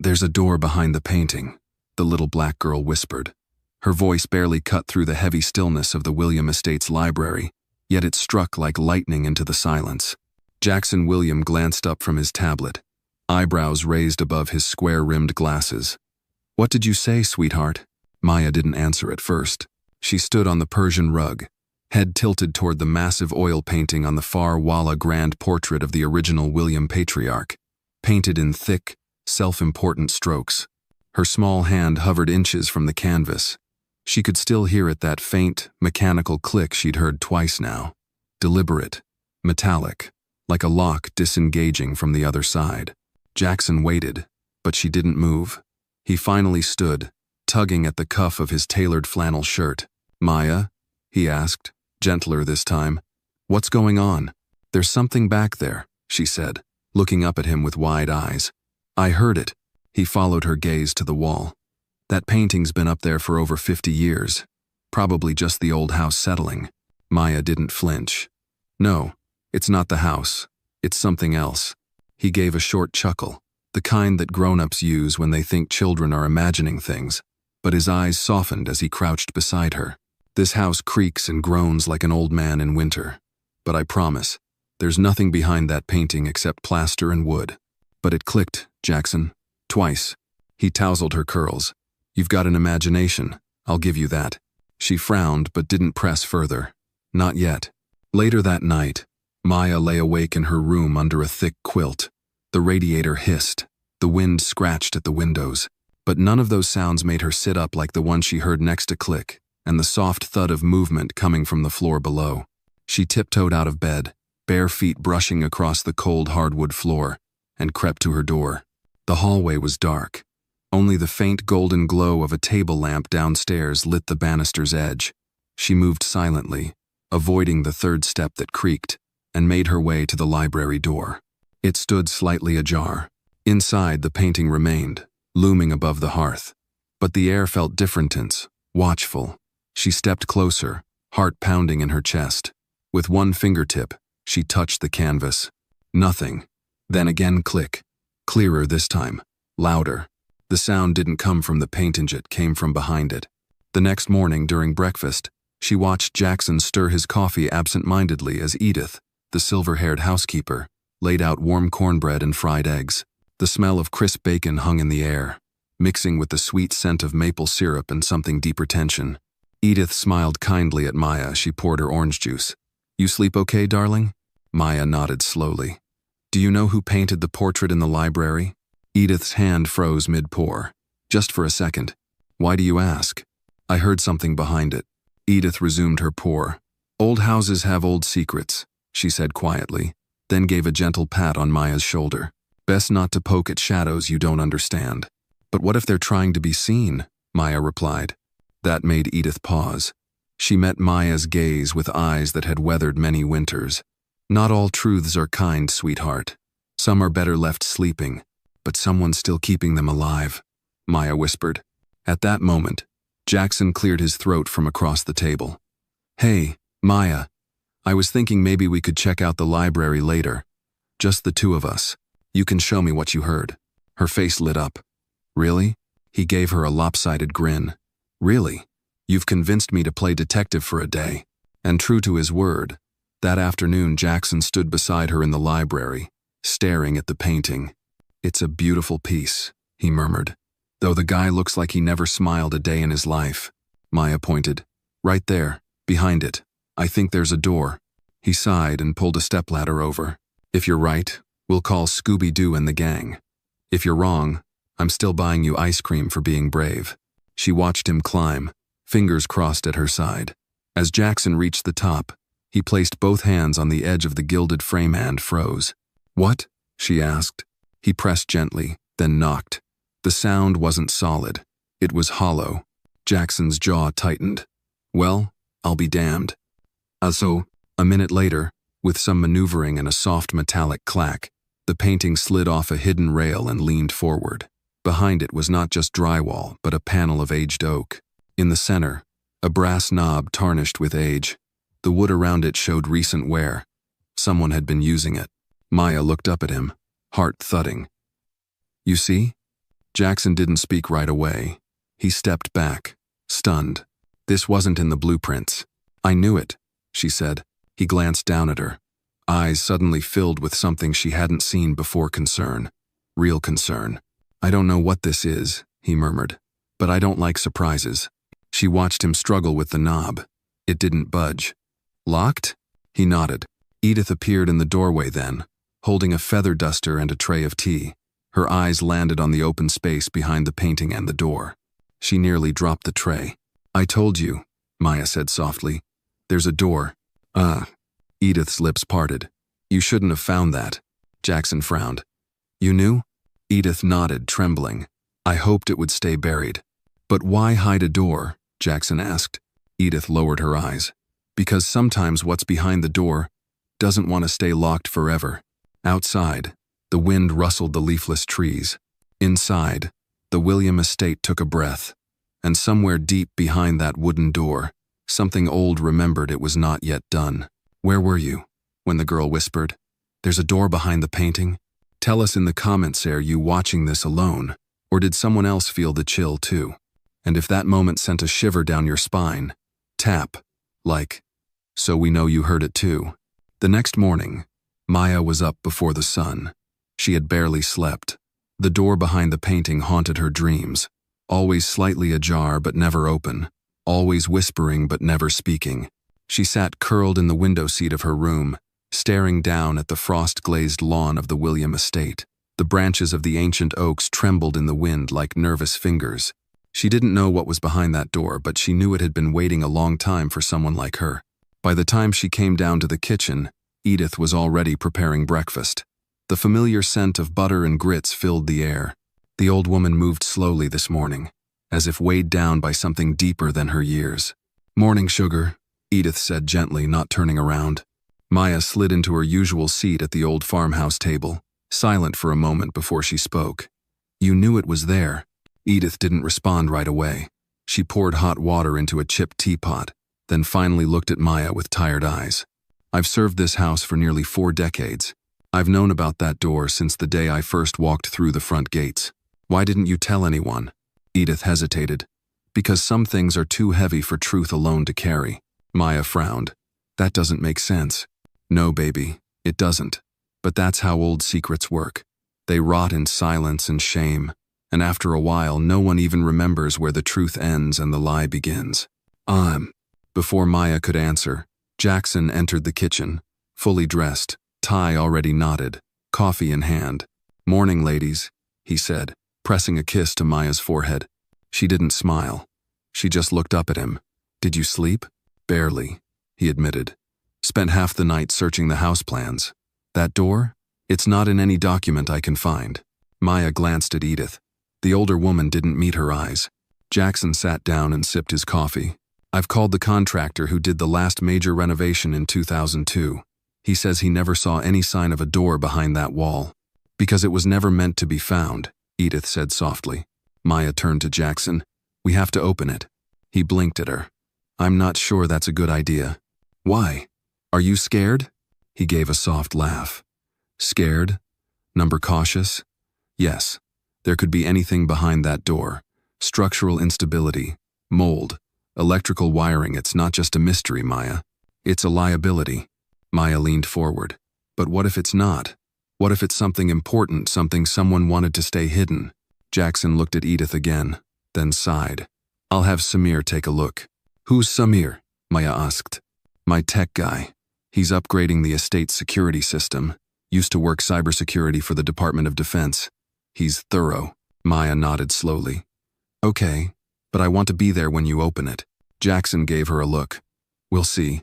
"There's a door behind the painting," the little black girl whispered. Her voice barely cut through the heavy stillness of the William Estate's library, yet it struck like lightning into the silence. Jackson William glanced up from his tablet, eyebrows raised above his square-rimmed glasses. "What did you say, sweetheart?" Maya didn't answer at first. She stood on the Persian rug, head tilted toward the massive oil painting on the far wall, a grand portrait of the original William patriarch, painted in thick, self-important strokes. Her small hand hovered inches from the canvas. She could still hear it, that faint, mechanical click she'd heard twice now. Deliberate, metallic, like a lock disengaging from the other side. Jackson waited, but she didn't move. He finally stood, tugging at the cuff of his tailored flannel shirt. "Maya?" he asked, gentler this time. "What's going on?" "There's something back there," she said, looking up at him with wide eyes. "I heard it." He followed her gaze to the wall. "That painting's been up there for over 50 years. Probably just the old house settling." Maya didn't flinch. "No, it's not the house. It's something else." He gave a short chuckle, the kind that grown-ups use when they think children are imagining things, but his eyes softened as he crouched beside her. "This house creaks and groans like an old man in winter, but I promise, there's nothing behind that painting except plaster and wood." "But it clicked, Jackson. Twice." He tousled her curls. "You've got an imagination, I'll give you that." She frowned but didn't press further. Not yet. Later that night, Maya lay awake in her room under a thick quilt. The radiator hissed, the wind scratched at the windows, but none of those sounds made her sit up like the one she heard next to click, and the soft thud of movement coming from the floor below. She tiptoed out of bed, bare feet brushing across the cold hardwood floor, and crept to her door. The hallway was dark. Only the faint golden glow of a table lamp downstairs lit the banister's edge. She moved silently, avoiding the third step that creaked, and made her way to the library door. It stood slightly ajar. Inside, the painting remained, looming above the hearth. But the air felt different, tense, watchful. She stepped closer, heart pounding in her chest. With one fingertip, she touched the canvas. Nothing. Then again click. Clearer this time. Louder. The sound didn't come from the painting, it came from behind it. The next morning, during breakfast, she watched Jackson stir his coffee absent-mindedly as Edith, the silver-haired housekeeper, laid out warm cornbread and fried eggs. The smell of crisp bacon hung in the air, mixing with the sweet scent of maple syrup and something deeper tension. Edith smiled kindly at Maya as she poured her orange juice. "You sleep okay, darling?" Maya nodded slowly. "Do you know who painted the portrait in the library?" Edith's hand froze mid-pour. "Just for a second. Why do you ask?" "I heard something behind it." Edith resumed her pour. "Old houses have old secrets," she said quietly, then gave a gentle pat on Maya's shoulder. "Best not to poke at shadows you don't understand." "But what if they're trying to be seen?" Maya replied. That made Edith pause. She met Maya's gaze with eyes that had weathered many winters. "Not all truths are kind, sweetheart. Some are better left sleeping, but someone's still keeping them alive," Maya whispered. At that moment, Jackson cleared his throat from across the table. "Hey, Maya. I was thinking maybe we could check out the library later. Just the two of us. You can show me what you heard." Her face lit up. "Really?" He gave her a lopsided grin. "Really? You've convinced me to play detective for a day." And true to his word, that afternoon Jackson stood beside her in the library, staring at the painting. "It's a beautiful piece," he murmured, "though the guy looks like he never smiled a day in his life." Maya pointed. "Right there, behind it. I think there's a door." He sighed and pulled a stepladder over. "If you're right, we'll call Scooby-Doo and the gang. If you're wrong, I'm still buying you ice cream for being brave." She watched him climb, fingers crossed at her side. As Jackson reached the top, he placed both hands on the edge of the gilded frame and froze. "What?" she asked. He pressed gently, then knocked. The sound wasn't solid. It was hollow. Jackson's jaw tightened. "Well, I'll be damned." So, a minute later, with some maneuvering and a soft metallic clack, the painting slid off a hidden rail and leaned forward. Behind it was not just drywall, but a panel of aged oak. In the center, a brass knob tarnished with age. The wood around it showed recent wear. Someone had been using it. Maya looked up at him, heart thudding. "You see?" Jackson didn't speak right away. He stepped back, stunned. This wasn't in the blueprints. I knew it, she said. He glanced down at her, eyes suddenly filled with something she hadn't seen before. Concern. Real concern. I don't know what this is, he murmured, but I don't like surprises. She watched him struggle with the knob. It didn't budge. Locked? He nodded. Edith appeared in the doorway then, holding a feather duster and a tray of tea. Her eyes landed on the open space behind the painting and the door. She nearly dropped the tray. I told you, Maya said softly. There's a door. Edith's lips parted. You shouldn't have found that. Jackson frowned. You knew? Edith nodded, trembling. I hoped it would stay buried. But why hide a door? Jackson asked. Edith lowered her eyes. Because sometimes what's behind the door doesn't want to stay locked forever. Outside, the wind rustled the leafless trees. Inside, the William estate took a breath. And somewhere deep behind that wooden door, something old remembered it was not yet done. Where were you? When the girl whispered, There's a door behind the painting? Tell us in the comments, are you watching this alone? Or did someone else feel the chill too? And if that moment sent a shiver down your spine, tap, like, so we know you heard it too. The next morning, Maya was up before the sun. She had barely slept. The door behind the painting haunted her dreams, always slightly ajar but never open, always whispering but never speaking. She sat curled in the window seat of her room, staring down at the frost-glazed lawn of the William estate. The branches of the ancient oaks trembled in the wind like nervous fingers. She didn't know what was behind that door, but she knew it had been waiting a long time for someone like her. By the time she came down to the kitchen, Edith was already preparing breakfast. The familiar scent of butter and grits filled the air. The old woman moved slowly this morning, as if weighed down by something deeper than her years. Morning, sugar, Edith said gently, not turning around. Maya slid into her usual seat at the old farmhouse table, silent for a moment before she spoke. You knew it was there. Edith didn't respond right away. She poured hot water into a chipped teapot, then finally looked at Maya with tired eyes. I've served this house for nearly 4 decades. I've known about that door since the day I first walked through the front gates. Why didn't you tell anyone? Edith hesitated. Because some things are too heavy for truth alone to carry. Maya frowned. That doesn't make sense. No, baby, it doesn't. But that's how old secrets work. They rot in silence and shame, and after a while no one even remembers where the truth ends and the lie begins. Before Maya could answer, Jackson entered the kitchen, fully dressed, tie already knotted, coffee in hand. Morning, ladies, he said, pressing a kiss to Maya's forehead. She didn't smile. She just looked up at him. Did you sleep? Barely, he admitted. Spent half the night searching the house plans. That door? It's not in any document I can find. Maya glanced at Edith. The older woman didn't meet her eyes. Jackson sat down and sipped his coffee. I've called the contractor who did the last major renovation in 2002. He says he never saw any sign of a door behind that wall. Because it was never meant to be found, Edith said softly. Maya turned to Jackson. We have to open it. He blinked at her. I'm not sure that's a good idea. Why? Are you scared? He gave a soft laugh. Scared? Number cautious? Yes. There could be anything behind that door. Structural instability, mold, electrical wiring. It's not just a mystery, Maya. It's a liability. Maya leaned forward. But what if it's not? What if it's something important, something someone wanted to stay hidden? Jackson looked at Edith again, then sighed. I'll have Samir take a look. Who's Samir? Maya asked. My tech guy. He's upgrading the estate's security system. Used to work cybersecurity for the Department of Defense. He's thorough. Maya nodded slowly. Okay, but I want to be there when you open it. Jackson gave her a look. We'll see.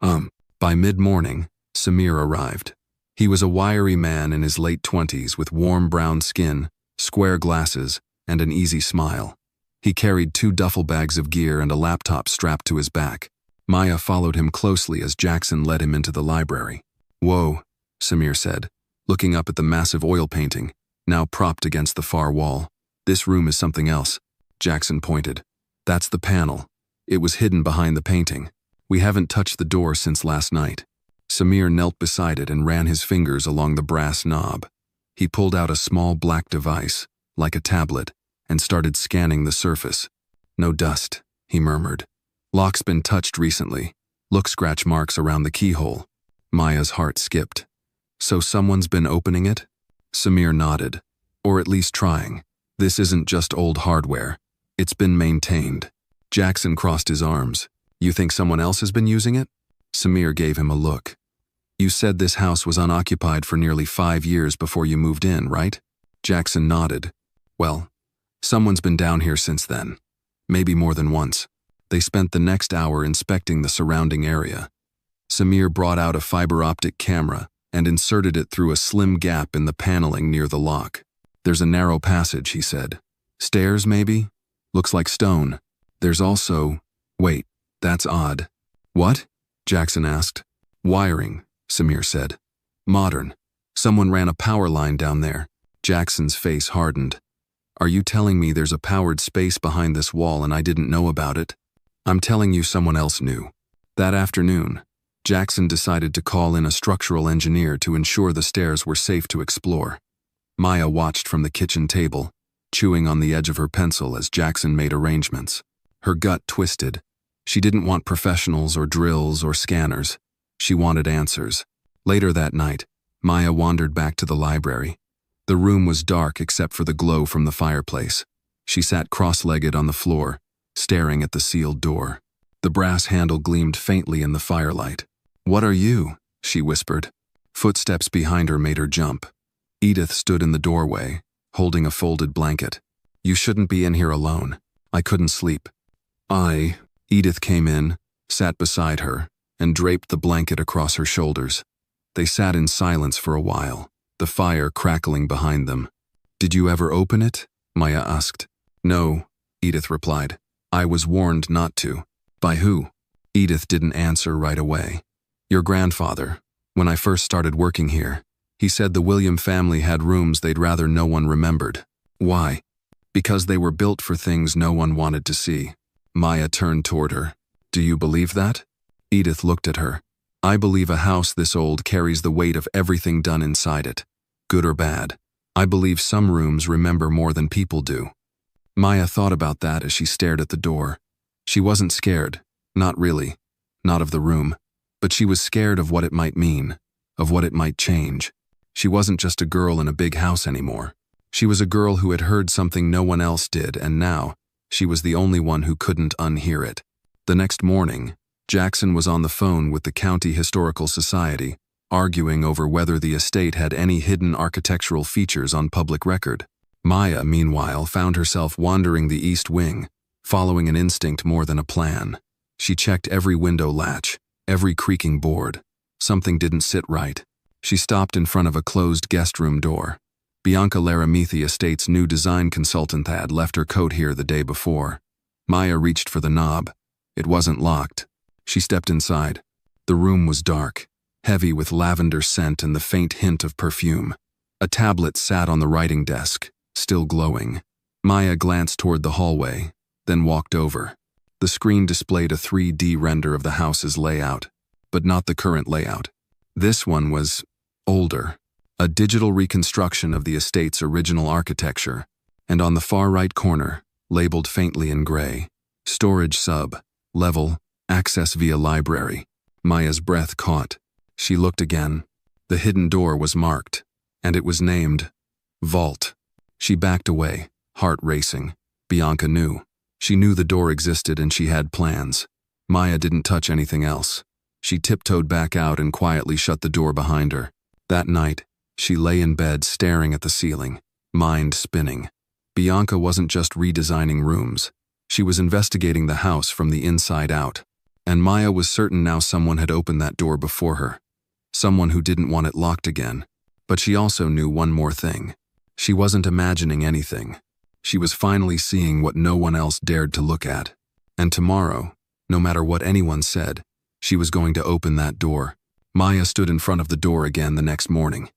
By mid-morning, Samir arrived. He was a wiry man in his late 20s with warm brown skin, square glasses, and an easy smile. He carried 2 duffel bags of gear and a laptop strapped to his back. Maya followed him closely as Jackson led him into the library. Whoa, Samir said, looking up at the massive oil painting, now propped against the far wall. This room is something else. Jackson pointed. That's the panel. It was hidden behind the painting. We haven't touched the door since last night. Samir knelt beside it and ran his fingers along the brass knob. He pulled out a small black device, like a tablet, and started scanning the surface. "No dust," he murmured. "Lock's been touched recently. Look, scratch marks around the keyhole." Maya's heart skipped. "So someone's been opening it?" Samir nodded. "Or at least trying. This isn't just old hardware. It's been maintained." Jackson crossed his arms. "You think someone else has been using it?" Samir gave him a look. "You said this house was unoccupied for nearly 5 years before you moved in, right?" Jackson nodded. "Well, someone's been down here since then. Maybe more than once." They spent the next hour inspecting the surrounding area. Samir brought out a fiber-optic camera and inserted it through a slim gap in the paneling near the lock. "There's a narrow passage," he said. "Stairs, maybe? Looks like stone. There's also— Wait, that's odd." "What?" Jackson asked. "Wiring," Samir said. "Modern. Someone ran a power line down there." Jackson's face hardened. "Are you telling me there's a powered space behind this wall and I didn't know about it?" "I'm telling you someone else knew." That afternoon, Jackson decided to call in a structural engineer to ensure the stairs were safe to explore. Maya watched from the kitchen table, chewing on the edge of her pencil as Jackson made arrangements. Her gut twisted. She didn't want professionals or drills or scanners. She wanted answers. Later that night, Maya wandered back to the library. The room was dark except for the glow from the fireplace. She sat cross-legged on the floor, staring at the sealed door. The brass handle gleamed faintly in the firelight. "What are you?" she whispered. Footsteps behind her made her jump. Edith stood in the doorway, holding a folded blanket. "You shouldn't be in here alone. I couldn't sleep." Edith came in, sat beside her, and draped the blanket across her shoulders. They sat in silence for a while, the fire crackling behind them. "Did you ever open it?" Maya asked. "No," Edith replied. "I was warned not to." "By who?" Edith didn't answer right away. "Your grandfather. When I first started working here, he said the William family had rooms they'd rather no one remembered." "Why?" "Because they were built for things no one wanted to see." Maya turned toward her. "Do you believe that?" Edith looked at her. "I believe a house this old carries the weight of everything done inside it, good or bad. I believe some rooms remember more than people do." Maya thought about that as she stared at the door. She wasn't scared, not really, not of the room, but she was scared of what it might mean, of what it might change. She wasn't just a girl in a big house anymore. She was a girl who had heard something no one else did, and now, she was the only one who couldn't unhear it. The next morning, Jackson was on the phone with the County Historical Society, arguing over whether the estate had any hidden architectural features on public record. Maya, meanwhile, found herself wandering the East Wing, following an instinct more than a plan. She checked every window latch, every creaking board. Something didn't sit right. She stopped in front of a closed guest room door. Bianca Laramithi Estate's new design consultant had left her coat here the day before. Maya reached for the knob. It wasn't locked. She stepped inside. The room was dark, heavy with lavender scent and the faint hint of perfume. A tablet sat on the writing desk, still glowing. Maya glanced toward the hallway, then walked over. The screen displayed a 3D render of the house's layout, but not the current layout. This one was older, a digital reconstruction of the estate's original architecture, and on the far right corner, labeled faintly in gray, storage sub, level, access via library. Maya's breath caught. She looked again. The hidden door was marked, and it was named Vault. She backed away, heart racing. Bianca knew. She knew the door existed and she had plans. Maya didn't touch anything else. She tiptoed back out and quietly shut the door behind her. That night, she lay in bed staring at the ceiling, mind spinning. Bianca wasn't just redesigning rooms. She was investigating the house from the inside out. And Maya was certain now someone had opened that door before her. Someone who didn't want it locked again. But she also knew one more thing. She wasn't imagining anything. She was finally seeing what no one else dared to look at. And tomorrow, no matter what anyone said, she was going to open that door. Maya stood in front of the door again the next morning.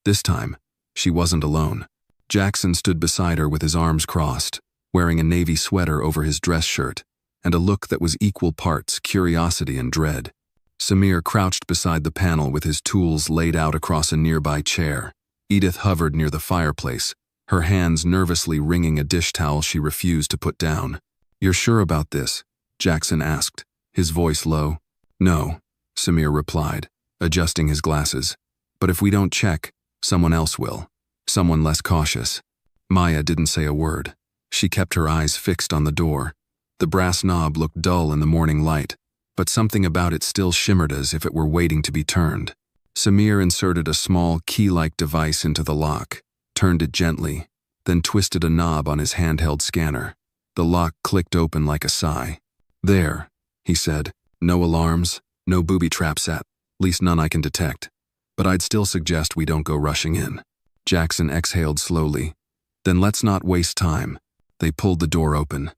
This time, she wasn't alone. Jackson stood beside her with his arms crossed, wearing a navy sweater over his dress shirt, and a look that was equal parts curiosity and dread. Samir crouched beside the panel with his tools laid out across a nearby chair. Edith hovered near the fireplace, her hands nervously wringing a dish towel she refused to put down. "You're sure about this?" Jackson asked, his voice low. "No," Samir replied, adjusting his glasses. "But if we don't check, someone else will. Someone less cautious." Maya didn't say a word. She kept her eyes fixed on the door. The brass knob looked dull in the morning light, but something about it still shimmered as if it were waiting to be turned. Samir inserted a small key-like device into the lock, turned it gently, then twisted a knob on his handheld scanner. The lock clicked open like a sigh. "There," he said. "No alarms, no booby traps at least none I can detect. But I'd still suggest we don't go rushing in." Jackson exhaled slowly. "Then let's not waste time." They pulled the door open.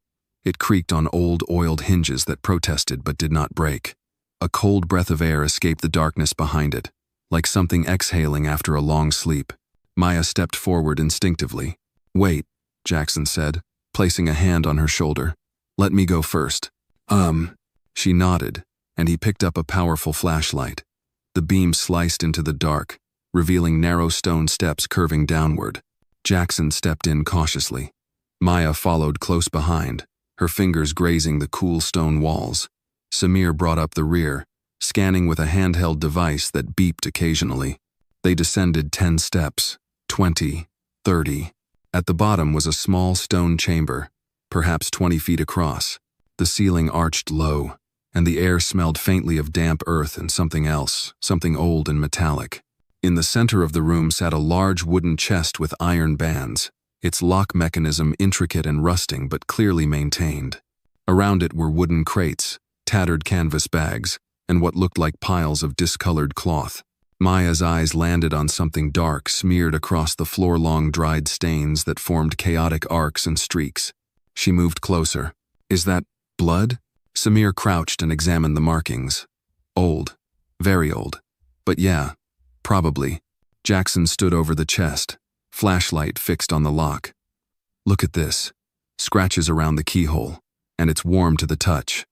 It creaked on old, oiled hinges that protested but did not break. A cold breath of air escaped the darkness behind it, like something exhaling after a long sleep. Maya stepped forward instinctively. "Wait," Jackson said, placing a hand on her shoulder. "Let me go first." She nodded, and he picked up a powerful flashlight. The beam sliced into the dark, revealing narrow stone steps curving downward. Jackson stepped in cautiously. Maya followed close behind, her fingers grazing the cool stone walls. Samir brought up the rear, scanning with a handheld device that beeped occasionally. They descended 10 steps, 20, 30. At the bottom was a small stone chamber, perhaps 20 feet across. The ceiling arched low, and the air smelled faintly of damp earth and something else, something old and metallic. In the center of the room sat a large wooden chest with iron bands, its lock mechanism intricate and rusting but clearly maintained. Around it were wooden crates, tattered canvas bags, and what looked like piles of discolored cloth. Maya's eyes landed on something dark smeared across the floor-long dried stains that formed chaotic arcs and streaks. She moved closer. "Is that blood?" Samir crouched and examined the markings. "Old. Very old. But yeah, probably." Jackson stood over the chest, flashlight fixed on the lock. "Look at this. Scratches around the keyhole, and it's warm to the touch.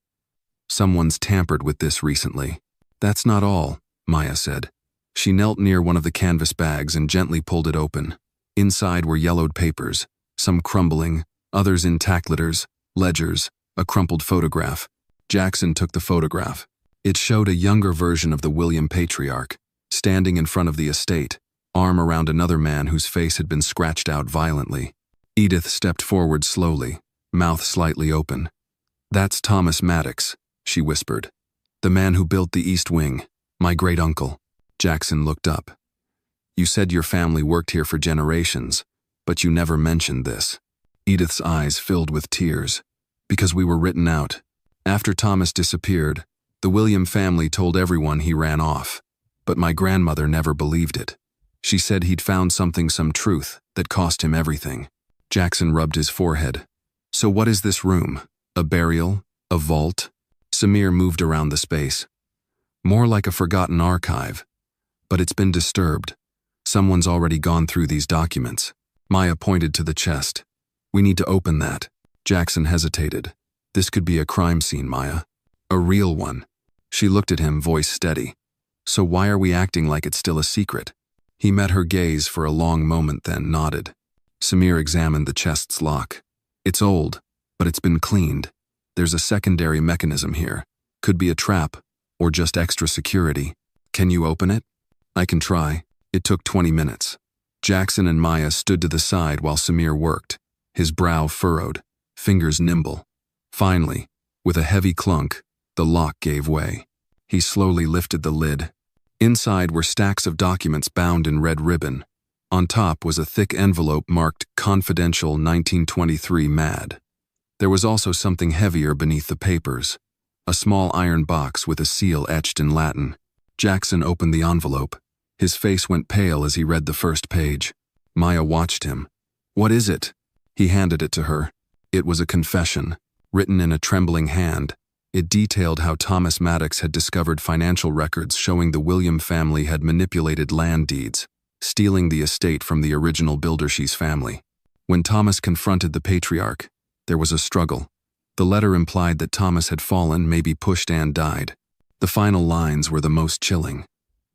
Someone's tampered with this recently." "That's not all," Maya said. She knelt near one of the canvas bags and gently pulled it open. Inside were yellowed papers, some crumbling, others intact letters, ledgers, a crumpled photograph. Jackson took the photograph. It showed a younger version of the William patriarch, standing in front of the estate, arm around another man whose face had been scratched out violently. Edith stepped forward slowly, mouth slightly open. "That's Thomas Maddox," she whispered. "The man who built the East Wing, my great-uncle." Jackson looked up. "You said your family worked here for generations, but you never mentioned this." Edith's eyes filled with tears. "Because we were written out. After Thomas disappeared, the William family told everyone he ran off, but my grandmother never believed it. She said he'd found some truth that cost him everything." Jackson rubbed his forehead. "So what is this room? A burial? A vault?" Samir moved around the space. "More like a forgotten archive. But it's been disturbed. Someone's already gone through these documents." Maya pointed to the chest. "We need to open that." Jackson hesitated. "This could be a crime scene, Maya. A real one." She looked at him, voice steady. "So why are we acting like it's still a secret?" He met her gaze for a long moment, then nodded. Samir examined the chest's lock. "It's old, but it's been cleaned. There's a secondary mechanism here. Could be a trap, or just extra security. Can you open it?" "I can try." It took 20 minutes. Jackson and Maya stood to the side while Samir worked, his brow furrowed, fingers nimble. Finally, with a heavy clunk, the lock gave way. He slowly lifted the lid. Inside were stacks of documents bound in red ribbon. On top was a thick envelope marked Confidential 1923 MAD. There was also something heavier beneath the papers, a small iron box with a seal etched in Latin. Jackson opened the envelope. His face went pale as he read the first page. Maya watched him. "What is it?" He handed it to her. It was a confession, written in a trembling hand. It detailed how Thomas Maddox had discovered financial records showing the William family had manipulated land deeds, stealing the estate from the original Bildershees family. When Thomas confronted the patriarch, there was a struggle. The letter implied that Thomas had fallen, maybe pushed and died. The final lines were the most chilling.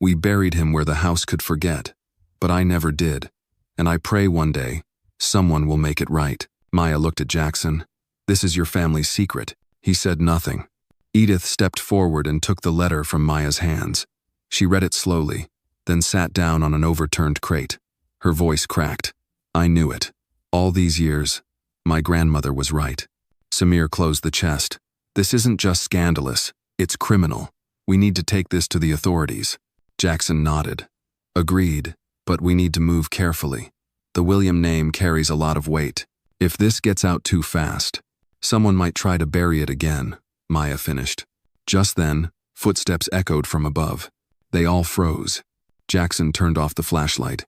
"We buried him where the house could forget, but I never did. And I pray one day, Someone will make it right. Maya looked at Jackson. This is your family's secret. He said nothing. Edith stepped forward and took the letter from Maya's hands. She read it slowly, then sat down on an overturned crate. Her voice cracked. I knew it. All these years, my grandmother was right. Samir closed the chest. This isn't just scandalous, it's criminal. We need to take this to the authorities. Jackson nodded. Agreed, but we need to move carefully. The William name carries a lot of weight. If this gets out too fast, someone might try to bury it again, Maya finished. Just then, footsteps echoed from above. They all froze. Jackson turned off the flashlight.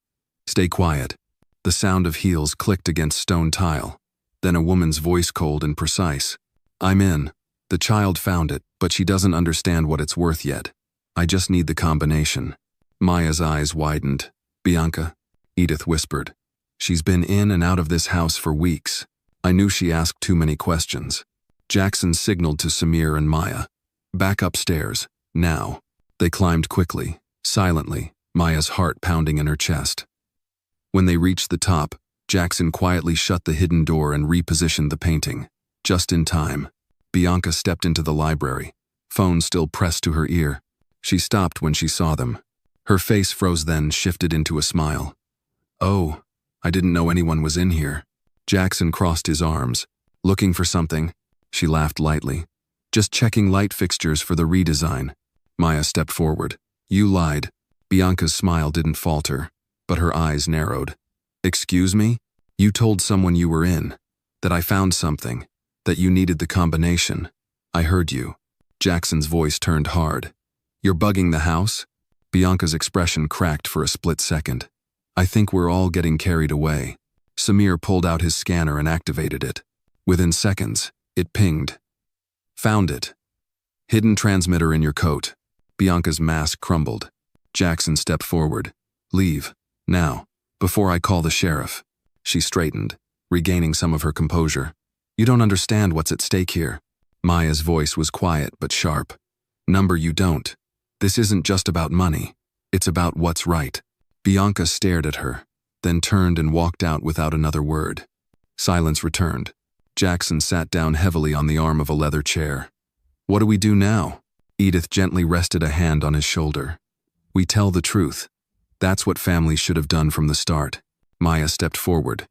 Stay quiet. The sound of heels clicked against stone tile. Then a woman's voice, cold and precise. I'm in. The child found it, but she doesn't understand what it's worth yet. I just need the combination. Maya's eyes widened. Bianca, Edith whispered. She's been in and out of this house for weeks. I knew she asked too many questions. Jackson signaled to Samir and Maya. Back upstairs, now. They climbed quickly, silently, Maya's heart pounding in her chest. When they reached the top, Jackson quietly shut the hidden door and repositioned the painting. Just in time. Bianca stepped into the library, phone still pressed to her ear. She stopped when she saw them. Her face froze, then shifted into a smile. Oh, I didn't know anyone was in here. Jackson crossed his arms. Looking for something? She laughed lightly. Just checking light fixtures for the redesign. Maya stepped forward. You lied. Bianca's smile didn't falter, but her eyes narrowed. Excuse me? You told someone you were in, that I found something, that you needed the combination. I heard you. Jackson's voice turned hard. You're bugging the house? Bianca's expression cracked for a split second. I think we're all getting carried away. Samir pulled out his scanner and activated it. Within seconds, it pinged. Found it. Hidden transmitter in your coat. Bianca's mask crumbled. Jackson stepped forward. Leave, now, before I call the sheriff. She straightened, regaining some of her composure. You don't understand what's at stake here. Maya's voice was quiet but sharp. Number, you don't. This isn't just about money. It's about what's right. Bianca stared at her, then turned and walked out without another word. Silence returned. Jackson sat down heavily on the arm of a leather chair. What do we do now? Edith gently rested a hand on his shoulder. We tell the truth. That's what families should have done from the start. Maya stepped forward.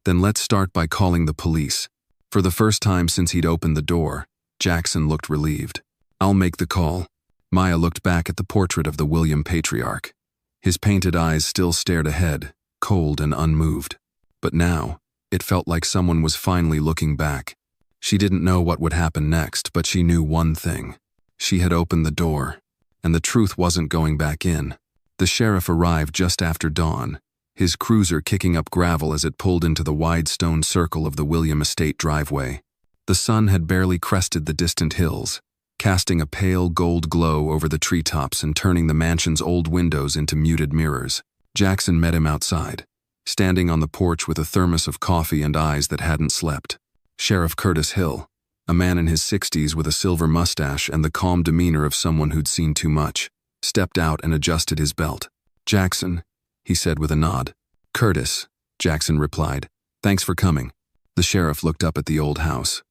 Then let's start by calling the police. For the first time since he'd opened the door, Jackson looked relieved. I'll make the call. Maya looked back at the portrait of the William patriarch. His painted eyes still stared ahead, cold and unmoved. But now, it felt like someone was finally looking back. She didn't know what would happen next, but she knew one thing. She had opened the door, and the truth wasn't going back in. The sheriff arrived just after dawn, his cruiser kicking up gravel as it pulled into the wide stone circle of the William estate driveway. The sun had barely crested the distant hills, casting a pale gold glow over the treetops and turning the mansion's old windows into muted mirrors. Jackson met him outside, standing on the porch with a thermos of coffee and eyes that hadn't slept. Sheriff Curtis Hill, a man in his 60s with a silver mustache and the calm demeanor of someone who'd seen too much, stepped out and adjusted his belt. Jackson, he said with a nod. Curtis, Jackson replied. Thanks for coming. The sheriff looked up at the old house.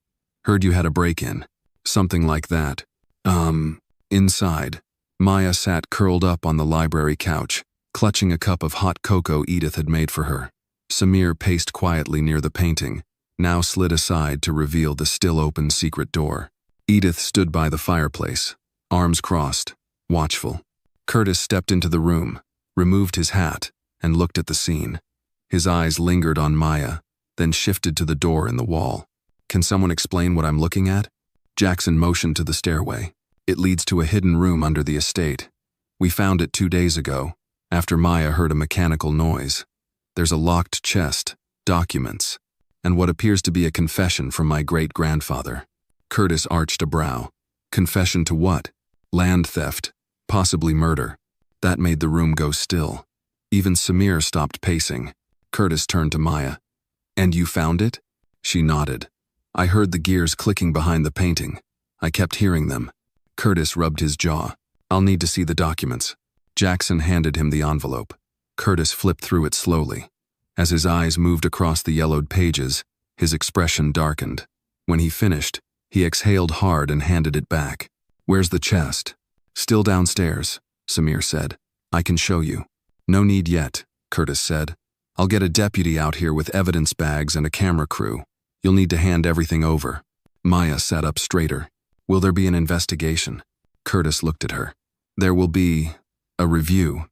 Heard you had a break-in. Something like that. Inside. Maya sat curled up on the library couch, clutching a cup of hot cocoa Edith had made for her. Samir paced quietly near the painting, now slid aside to reveal the still-open secret door. Edith stood by the fireplace, arms crossed, watchful. Curtis stepped into the room, removed his hat, and looked at the scene. His eyes lingered on Maya, then shifted to the door in the wall. Can someone explain what I'm looking at? Jackson motioned to the stairway. It leads to a hidden room under the estate. We found it 2 days ago, after Maya heard a mechanical noise. There's a locked chest, documents, and what appears to be a confession from my great-grandfather. Curtis arched a brow. Confession to what? Land theft, possibly murder. That made the room go still. Even Samir stopped pacing. Curtis turned to Maya. And you found it? She nodded. I heard the gears clicking behind the painting. I kept hearing them. Curtis rubbed his jaw. I'll need to see the documents. Jackson handed him the envelope. Curtis flipped through it slowly. As his eyes moved across the yellowed pages, his expression darkened. When he finished, he exhaled hard and handed it back. "Where's the chest?" "Still downstairs," Samir said. "I can show you." "No need yet," Curtis said. "I'll get a deputy out here with evidence bags and a camera crew. You'll need to hand everything over." Maya sat up straighter. "Will there be an investigation?" Curtis looked at her. "There will be a review.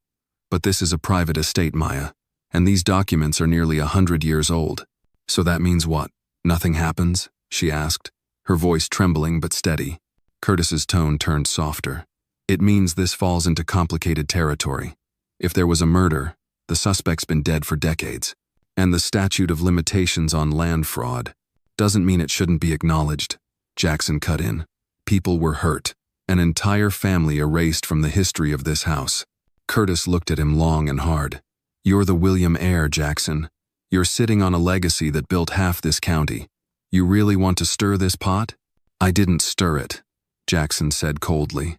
But this is a private estate, Maya, and these documents are nearly 100 years old." "So that means what? Nothing happens?" she asked, her voice trembling but steady. Curtis's tone turned softer. "It means this falls into complicated territory. If there was a murder, the suspect's been dead for decades. And the statute of limitations on land fraud doesn't mean it shouldn't be acknowledged." Jackson cut in. "People were hurt. An entire family erased from the history of this house." Curtis looked at him long and hard. "You're the William heir, Jackson. You're sitting on a legacy that built half this county. You really want to stir this pot?" "I didn't stir it," Jackson said coldly.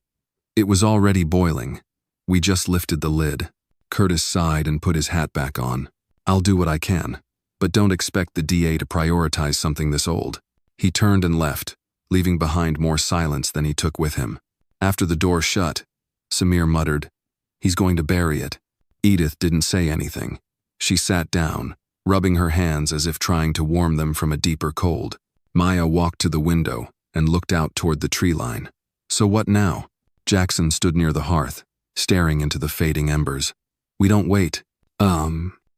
"It was already boiling. We just lifted the lid." Curtis sighed and put his hat back on. "I'll do what I can, but don't expect the DA to prioritize something this old." He turned and left, leaving behind more silence than he took with him. After the door shut, Samir muttered, "He's going to bury it." Edith didn't say anything. She sat down, rubbing her hands as if trying to warm them from a deeper cold. Maya walked to the window and looked out toward the tree line. "So what now?" Jackson stood near the hearth, staring into the fading embers. "We don't wait."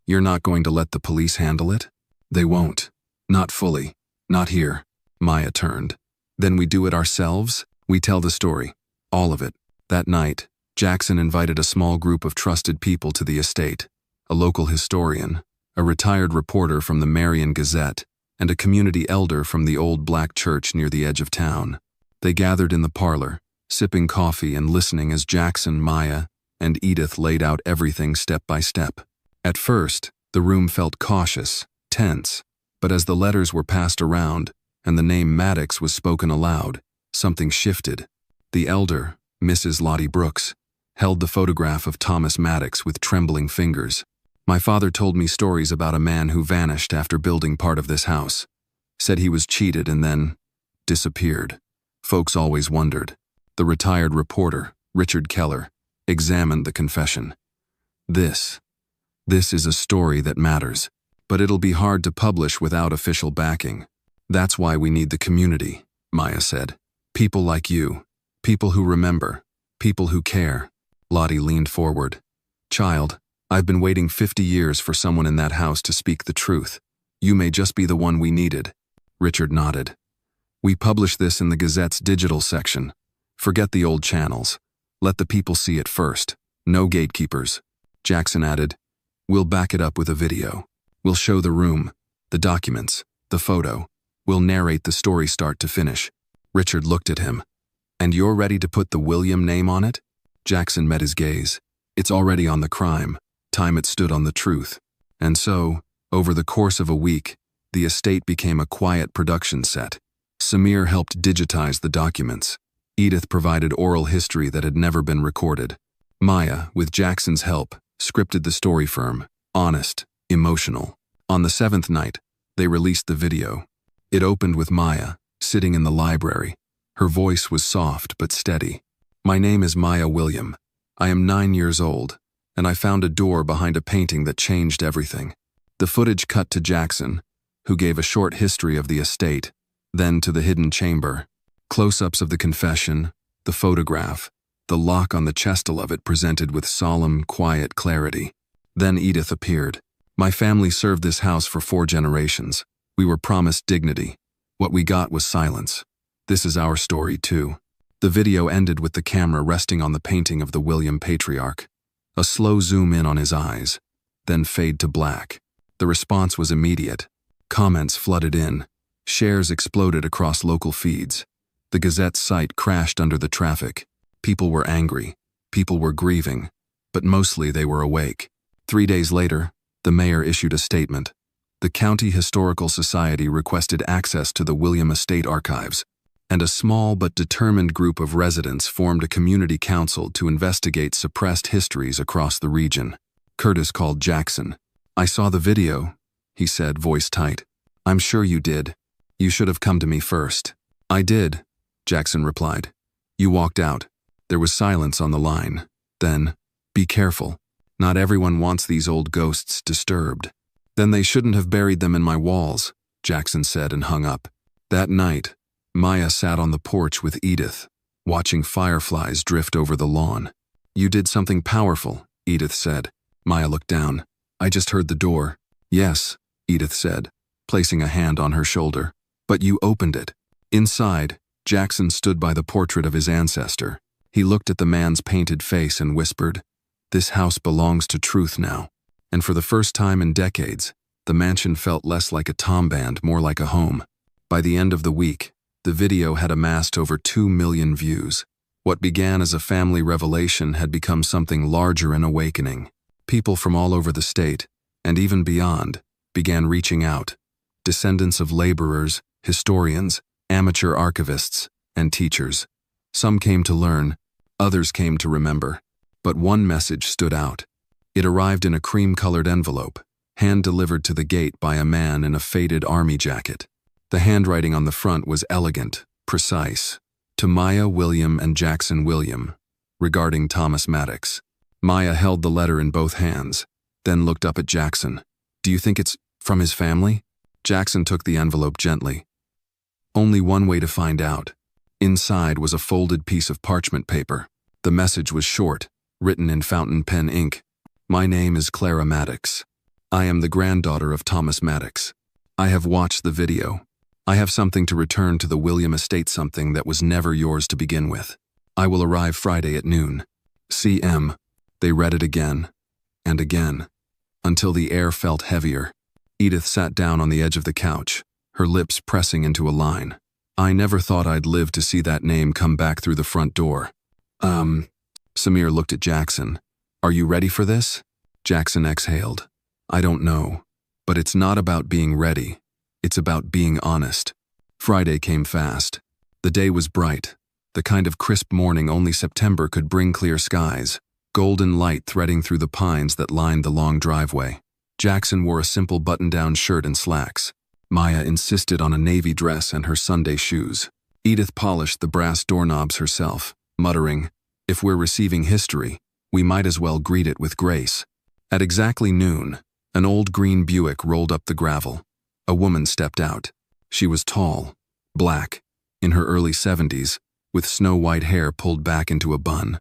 You're not going to let the police handle it?" "They won't. Not fully. Not here." Maya turned. "Then we do it ourselves? We tell the story. All of it." That night, Jackson invited a small group of trusted people to the estate: a local historian, a retired reporter from the Marion Gazette, and a community elder from the old black church near the edge of town. They gathered in the parlor, sipping coffee and listening as Jackson, Maya, and Edith laid out everything step by step. At first, the room felt cautious, tense, but as the letters were passed around and the name Maddox was spoken aloud, something shifted. The elder, Mrs. Lottie Brooks, held the photograph of Thomas Maddox with trembling fingers. "My father told me stories about a man who vanished after building part of this house. Said he was cheated and then disappeared. Folks always wondered." The retired reporter, Richard Keller, examined the confession. This is a story that matters, but it'll be hard to publish without official backing. That's why we need the community," Maya said. "People like you. People who remember. People who care." Lottie leaned forward. "Child, I've been waiting 50 years for someone in that house to speak the truth. You may just be the one we needed." Richard nodded. "We publish this in the Gazette's digital section. Forget the old channels. Let the people see it first. No gatekeepers." Jackson added, "We'll back it up with a video. We'll show the room, the documents, the photo. We'll narrate the story start to finish." Richard looked at him. "And you're ready to put the William name on it?" Jackson met his gaze. "It's already on the crime. Time it stood on the truth." And so, over the course of a week, the estate became a quiet production set. Samir helped digitize the documents. Edith provided oral history that had never been recorded. Maya, with Jackson's help, scripted the story firm, honest, emotional. On the 7th night, they released the video. It opened with Maya, sitting in the library. Her voice was soft but steady. "My name is Maya William. I am 9 years old, and I found a door behind a painting that changed everything." The footage cut to Jackson, who gave a short history of the estate, then to the hidden chamber. Close-ups of the confession, the photograph, the lock on the chestal of it presented with solemn, quiet clarity. Then Edith appeared. "My family served this house for 4 generations. We were promised dignity. What we got was silence. This is our story, too." The video ended with the camera resting on the painting of the William patriarch. A slow zoom in on his eyes, then fade to black. The response was immediate. Comments flooded in. Shares exploded across local feeds. The Gazette's site crashed under the traffic. People were angry. People were grieving. But mostly they were awake. 3 days later, the mayor issued a statement. The County Historical Society requested access to the William Estate archives, and a small but determined group of residents formed a community council to investigate suppressed histories across the region. Curtis called Jackson. "I saw the video," he said, voice tight. "I'm sure you did. You should have come to me first." "I did," Jackson replied. "You walked out. There was silence on the line. Then, be careful. Not everyone wants these old ghosts disturbed." "Then they shouldn't have buried them in my walls," Jackson said and hung up. That night, Maya sat on the porch with Edith, watching fireflies drift over the lawn. "You did something powerful," Edith said. Maya looked down. "I just heard the door." "Yes," Edith said, placing a hand on her shoulder. "But you opened it." Inside, Jackson stood by the portrait of his ancestor. He looked at the man's painted face and whispered, "This house belongs to truth now." And for the first time in decades, the mansion felt less like a tom band, more like a home. By the end of the week, the video had amassed over 2 million views. What began as a family revelation had become something larger and awakening. People from all over the state, and even beyond, began reaching out. Descendants of laborers, historians, amateur archivists, and teachers. Some came to learn, others came to remember. But one message stood out. It arrived in a cream-colored envelope, hand-delivered to the gate by a man in a faded army jacket. The handwriting on the front was elegant, precise. To Maya William and Jackson William, regarding Thomas Maddox. Maya held the letter in both hands, then looked up at Jackson. "Do you think it's from his family?" Jackson took the envelope gently. "Only one way to find out." Inside was a folded piece of parchment paper. The message was short, written in fountain pen ink. "My name is Clara Maddox. I am the granddaughter of Thomas Maddox. I have watched the video. I have something to return to the William estate, something that was never yours to begin with. I will arrive Friday at noon. C.M." They read it again, and again, until the air felt heavier. Edith sat down on the edge of the couch, her lips pressing into a line. "I never thought I'd live to see that name come back through the front door." Samir looked at Jackson. "Are you ready for this?" Jackson exhaled. "I don't know, but it's not about being ready. It's about being honest." Friday came fast. The day was bright, the kind of crisp morning only September could bring. Clear skies, golden light threading through the pines that lined the long driveway. Jackson wore a simple button-down shirt and slacks. Maya insisted on a navy dress and her Sunday shoes. Edith polished the brass doorknobs herself, muttering, "If we're receiving history, we might as well greet it with grace." At exactly noon, an old green Buick rolled up the gravel. A woman stepped out. She was tall, black, in her early 70s, with snow-white hair pulled back into a bun.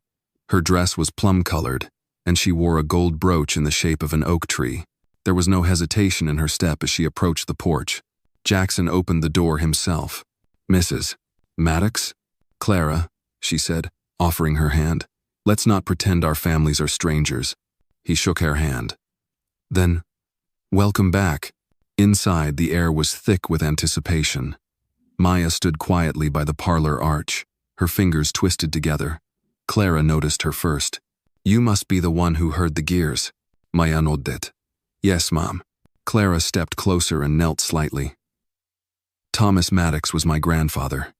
Her dress was plum-colored, and she wore a gold brooch in the shape of an oak tree. There was no hesitation in her step as she approached the porch. Jackson opened the door himself. "Mrs. Maddox?" "Clara," she said, offering her hand. "Let's not pretend our families are strangers." He shook her hand. "Then, welcome back." Inside, the air was thick with anticipation. Maya stood quietly by the parlor arch, her fingers twisted together. Clara noticed her first. "You must be the one who heard the gears." Maya nodded. "Yes, Mom." Clara stepped closer and knelt slightly. "Thomas Maddox was my grandfather.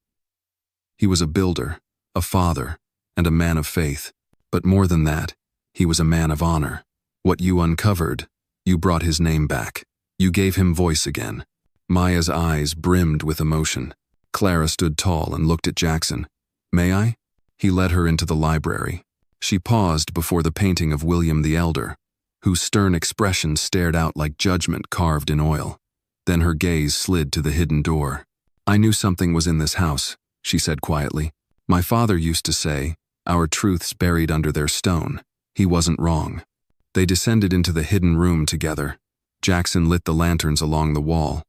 He was a builder, a father, and a man of faith. But more than that, he was a man of honor. What you uncovered, you brought his name back. You gave him voice again." Maya's eyes brimmed with emotion. Clara stood tall and looked at Jackson. "May I?" He led her into the library. She paused before the painting of William the Elder, whose stern expression stared out like judgment carved in oil. Then her gaze slid to the hidden door. "I knew something was in this house," she said quietly. "My father used to say, 'Our truths buried under their stone.' He wasn't wrong." They descended into the hidden room together. Jackson lit the lanterns along the wall.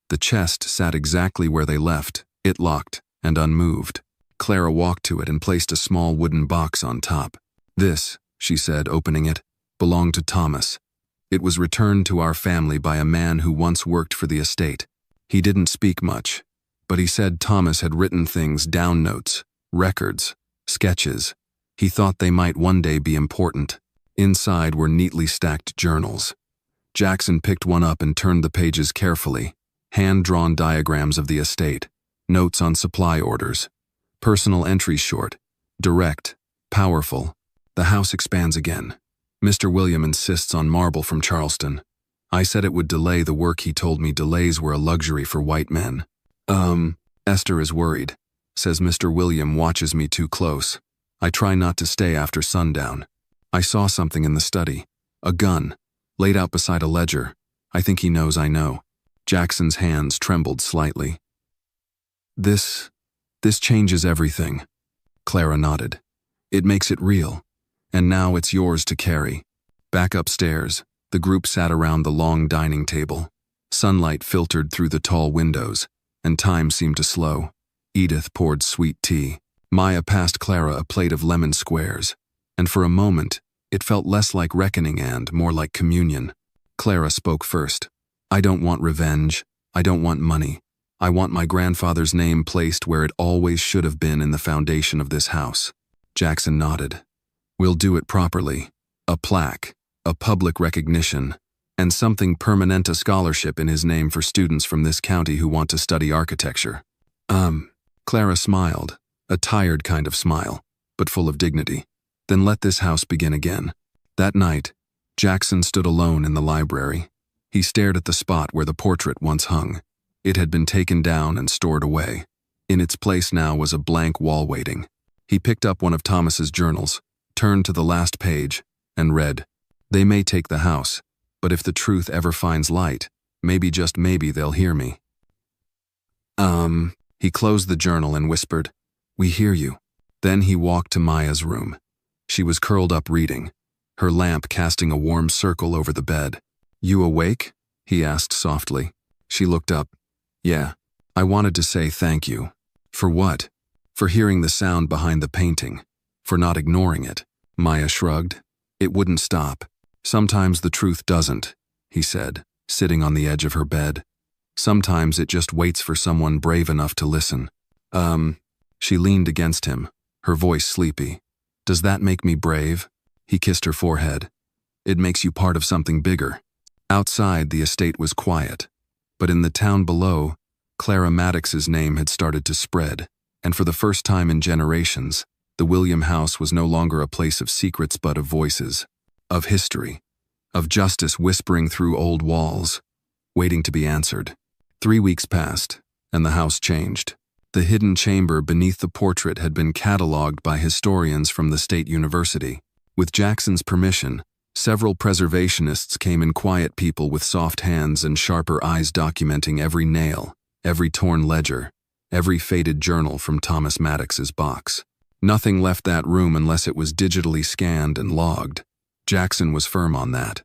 The chest sat exactly where they left, it locked and unmoved. Clara walked to it and placed a small wooden box on top. "This," she said, opening it, "belonged to Thomas. It was returned to our family by a man who once worked for the estate. He didn't speak much, but he said Thomas had written things, down notes, records, sketches. He thought they might one day be important." Inside were neatly stacked journals. Jackson picked one up and turned the pages carefully. Hand-drawn diagrams of the estate, notes on supply orders, personal entries short, direct, powerful. "The house expands again. Mr. William insists on marble from Charleston. I said it would delay the work. He told me delays were a luxury for white men. Esther is worried. Says Mr. William watches me too close. I try not to stay after sundown. I saw something in the study. A gun, laid out beside a ledger. I think he knows I know. Jackson's hands trembled slightly. This changes everything. Clara nodded. It makes it real. And now it's yours to carry. Back upstairs, the group sat around the long dining table. Sunlight filtered through the tall windows, and time seemed to slow. Edith poured sweet tea. Maya passed Clara a plate of lemon squares, and for a moment, it felt less like reckoning and more like communion. Clara spoke first. I don't want revenge. I don't want money. I want my grandfather's name placed where it always should have been, in the foundation of this house. Jackson nodded. We'll do it properly. A plaque, a public recognition, and something permanent, a scholarship in his name for students from this county who want to study architecture. Clara smiled, a tired kind of smile, but full of dignity. Then let this house begin again. That night, Jackson stood alone in the library. He stared at the spot where the portrait once hung. It had been taken down and stored away. In its place now was a blank wall waiting. He picked up one of Thomas's journals, turned to the last page, and read, "They may take the house, but if the truth ever finds light, maybe, just maybe, they'll hear me." He closed the journal and whispered, "We hear you." Then he walked to Maya's room. She was curled up reading, her lamp casting a warm circle over the bed. "You awake?" he asked softly. She looked up. "Yeah. I wanted to say thank you." "For what?" "For hearing the sound behind the painting. For not ignoring it." Maya shrugged. "It wouldn't stop. Sometimes the truth doesn't," he said, sitting on the edge of her bed. "Sometimes it just waits for someone brave enough to listen." She leaned against him, her voice sleepy. "Does that make me brave?" He kissed her forehead. "It makes you part of something bigger." Outside, the estate was quiet, but in the town below, Clara Maddox's name had started to spread, and for the first time in generations, the William house was no longer a place of secrets but of voices, of history, of justice whispering through old walls, waiting to be answered. 3 weeks passed, and the house changed. The hidden chamber beneath the portrait had been catalogued by historians from the State University. With Jackson's permission, several preservationists came in, quiet people with soft hands and sharper eyes, documenting every nail, every torn ledger, every faded journal from Thomas Maddox's box. Nothing left that room unless it was digitally scanned and logged. Jackson was firm on that.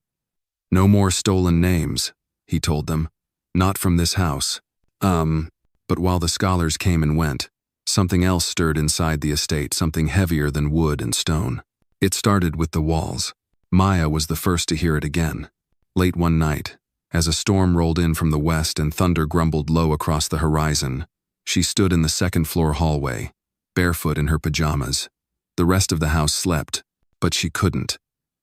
"No more stolen names," he told them. "Not from this house." But while the scholars came and went, something else stirred inside the estate, something heavier than wood and stone. It started with the walls. Maya was the first to hear it again. Late one night, as a storm rolled in from the west and thunder grumbled low across the horizon, she stood in the second-floor hallway, barefoot in her pajamas. The rest of the house slept, but she couldn't.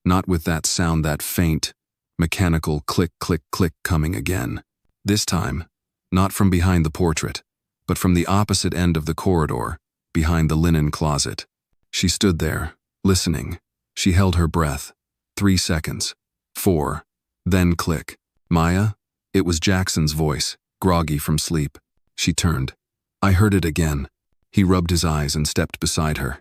Not with that sound, that faint, mechanical click, click, click coming again. This time, not from behind the portrait, but from the opposite end of the corridor, behind the linen closet. She stood there, listening. She held her breath. 3 seconds. 4. Then click. "Maya?" It was Jackson's voice, groggy from sleep. She turned. "I heard it again." He rubbed his eyes and stepped beside her.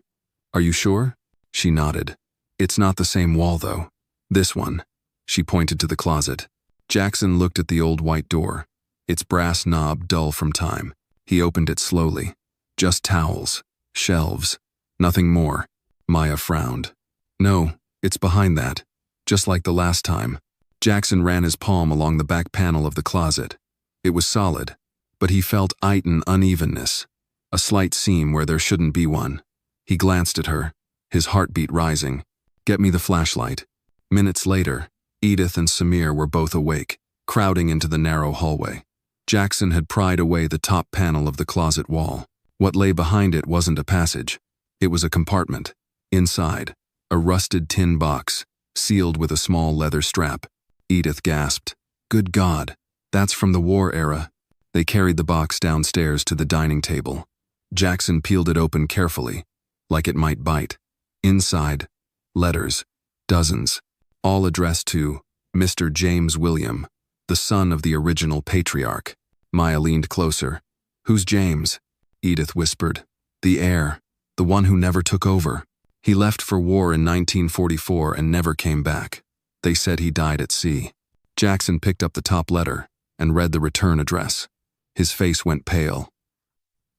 "Are you sure?" She nodded. "It's not the same wall, though. This one." She pointed to the closet. Jackson looked at the old white door, its brass knob dull from time. He opened it slowly. Just towels, shelves, nothing more. Maya frowned. "No, it's behind that, just like the last time." Jackson ran his palm along the back panel of the closet. It was solid, but he felt an unevenness, a slight seam where there shouldn't be one. He glanced at her, his heartbeat rising. "Get me the flashlight." Minutes later, Edith and Samir were both awake, crowding into the narrow hallway. Jackson had pried away the top panel of the closet wall. What lay behind it wasn't a passage. It was a compartment. Inside, a rusted tin box, sealed with a small leather strap. Edith gasped. "Good God, that's from the war era." They carried the box downstairs to the dining table. Jackson peeled it open carefully, like it might bite. Inside, letters, dozens, all addressed to Mr. James William, the son of the original patriarch. Maya leaned closer. "Who's James?" Edith whispered. "The heir, the one who never took over. He left for war in 1944 and never came back. They said he died at sea." Jackson picked up the top letter and read the return address. His face went pale.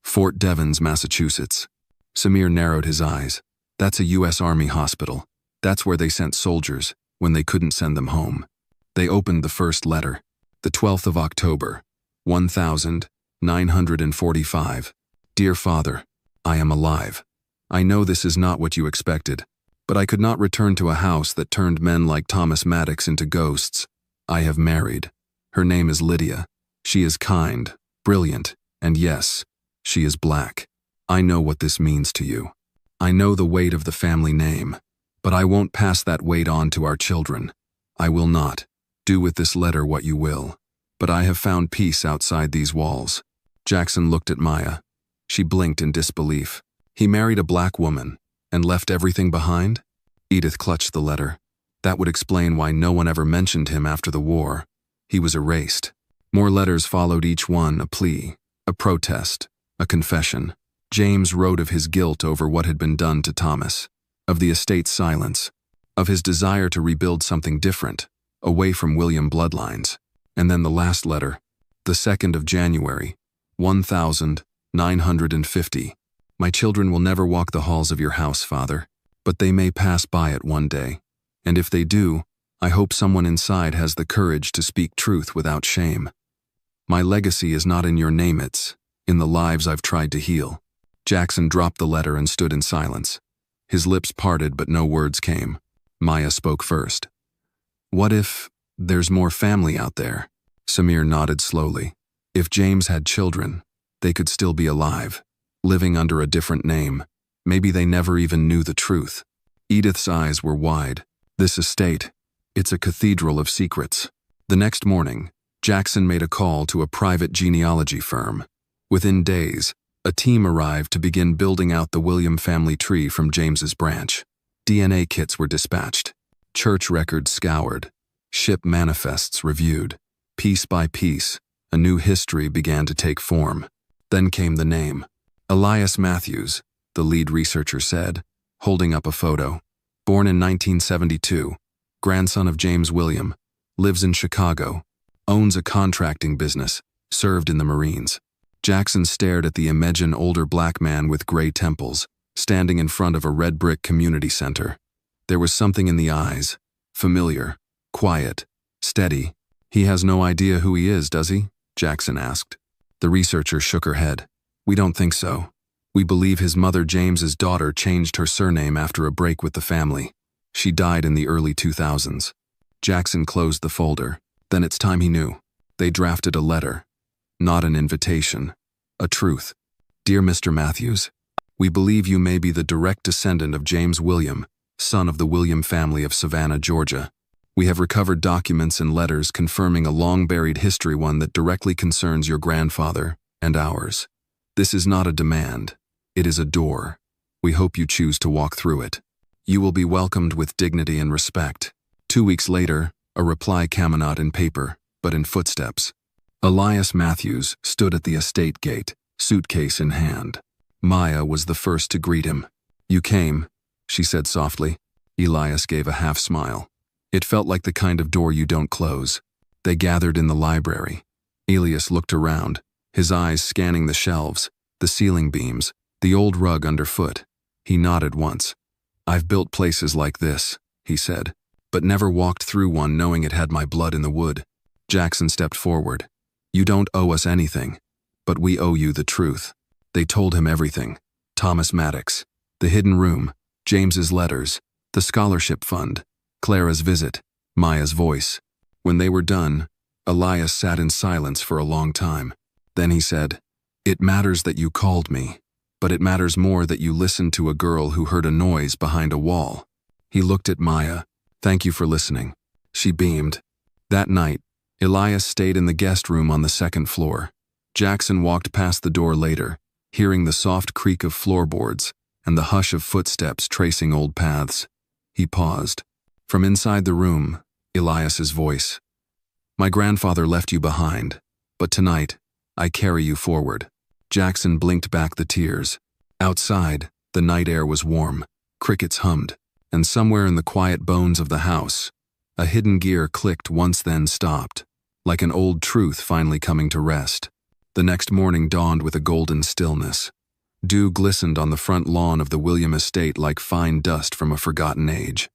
"Fort Devens, Massachusetts." Samir narrowed his eyes. "That's a U.S. Army hospital. That's where they sent soldiers when they couldn't send them home." They opened the first letter. "The 12th of October, 1945. Dear Father, I am alive. I know this is not what you expected, but I could not return to a house that turned men like Thomas Maddox into ghosts. I have married. Her name is Lydia. She is kind, brilliant, and yes, she is black. I know what this means to you. I know the weight of the family name, but I won't pass that weight on to our children. I will not. Do with this letter what you will. But I have found peace outside these walls." Jackson looked at Maya. She blinked in disbelief. He married a black woman and left everything behind? Edith clutched the letter. That would explain why no one ever mentioned him after the war. He was erased. More letters followed, each one a plea, a protest, a confession. James wrote of his guilt over what had been done to Thomas, of the estate's silence, of his desire to rebuild something different, away from William bloodlines. And then the last letter, the 2nd of January, 1950. "My children will never walk the halls of your house, Father, but they may pass by it one day. And if they do, I hope someone inside has the courage to speak truth without shame. My legacy is not in your name, it's in the lives I've tried to heal." Jackson dropped the letter and stood in silence. His lips parted, but no words came. Maya spoke first. "What if there's more family out there?" Samir nodded slowly. "If James had children, they could still be alive, living under a different name. Maybe they never even knew the truth." Edith's eyes were wide. "This estate, it's a cathedral of secrets." The next morning, Jackson made a call to a private genealogy firm. Within days, a team arrived to begin building out the William family tree from James's branch. DNA kits were dispatched, church records scoured, ship manifests reviewed. Piece by piece, a new history began to take form. Then came the name. Elias Matthews, the lead researcher said, holding up a photo. Born in 1972, grandson of James William, lives in Chicago, owns a contracting business, served in the Marines. Jackson stared at the Imagine older black man with gray temples, standing in front of a red brick community center. There was something in the eyes, familiar, quiet, steady. "He has no idea who he is, does he?" Jackson asked. The researcher shook her head. "We don't think so. We believe his mother James's daughter changed her surname after a break with the family. She died in the early 2000s. Jackson closed the folder. Then it's time he knew. They drafted a letter. Not an invitation. A truth. "Dear Mr. Matthews, we believe you may be the direct descendant of James William, son of the William family of Savannah, Georgia. We have recovered documents and letters confirming a long-buried history, one that directly concerns your grandfather and ours. This is not a demand. It is a door. We hope you choose to walk through it. You will be welcomed with dignity and respect." 2 weeks later, a reply came not in paper, but in footsteps. Elias Matthews stood at the estate gate, suitcase in hand. Maya was the first to greet him. "You came," she said softly. Elias gave a half smile. It felt like the kind of door you don't close. They gathered in the library. Elias looked around, his eyes scanning the shelves, the ceiling beams, the old rug underfoot. He nodded once. "I've built places like this," he said, "but never walked through one knowing it had my blood in the wood." Jackson stepped forward. "You don't owe us anything, but we owe you the truth." They told him everything. Thomas Maddox, the hidden room, James's letters, the scholarship fund, Clara's visit, Maya's voice. When they were done, Elias sat in silence for a long time. Then he said, "It matters that you called me, but it matters more that you listened to a girl who heard a noise behind a wall." He looked at Maya. "Thank you for listening." She beamed. That night, Elias stayed in the guest room on the 2nd floor. Jackson walked past the door later, hearing the soft creak of floorboards and the hush of footsteps tracing old paths. He paused. From inside the room, Elias's voice. My grandfather left you behind, but tonight, I carry you forward." Jackson blinked back the tears. Outside, the night air was warm, crickets hummed, and somewhere in the quiet bones of the house, a hidden gear clicked once then stopped, like an old truth finally coming to rest. The next morning dawned with a golden stillness. Dew glistened on the front lawn of the William estate like fine dust from a forgotten age.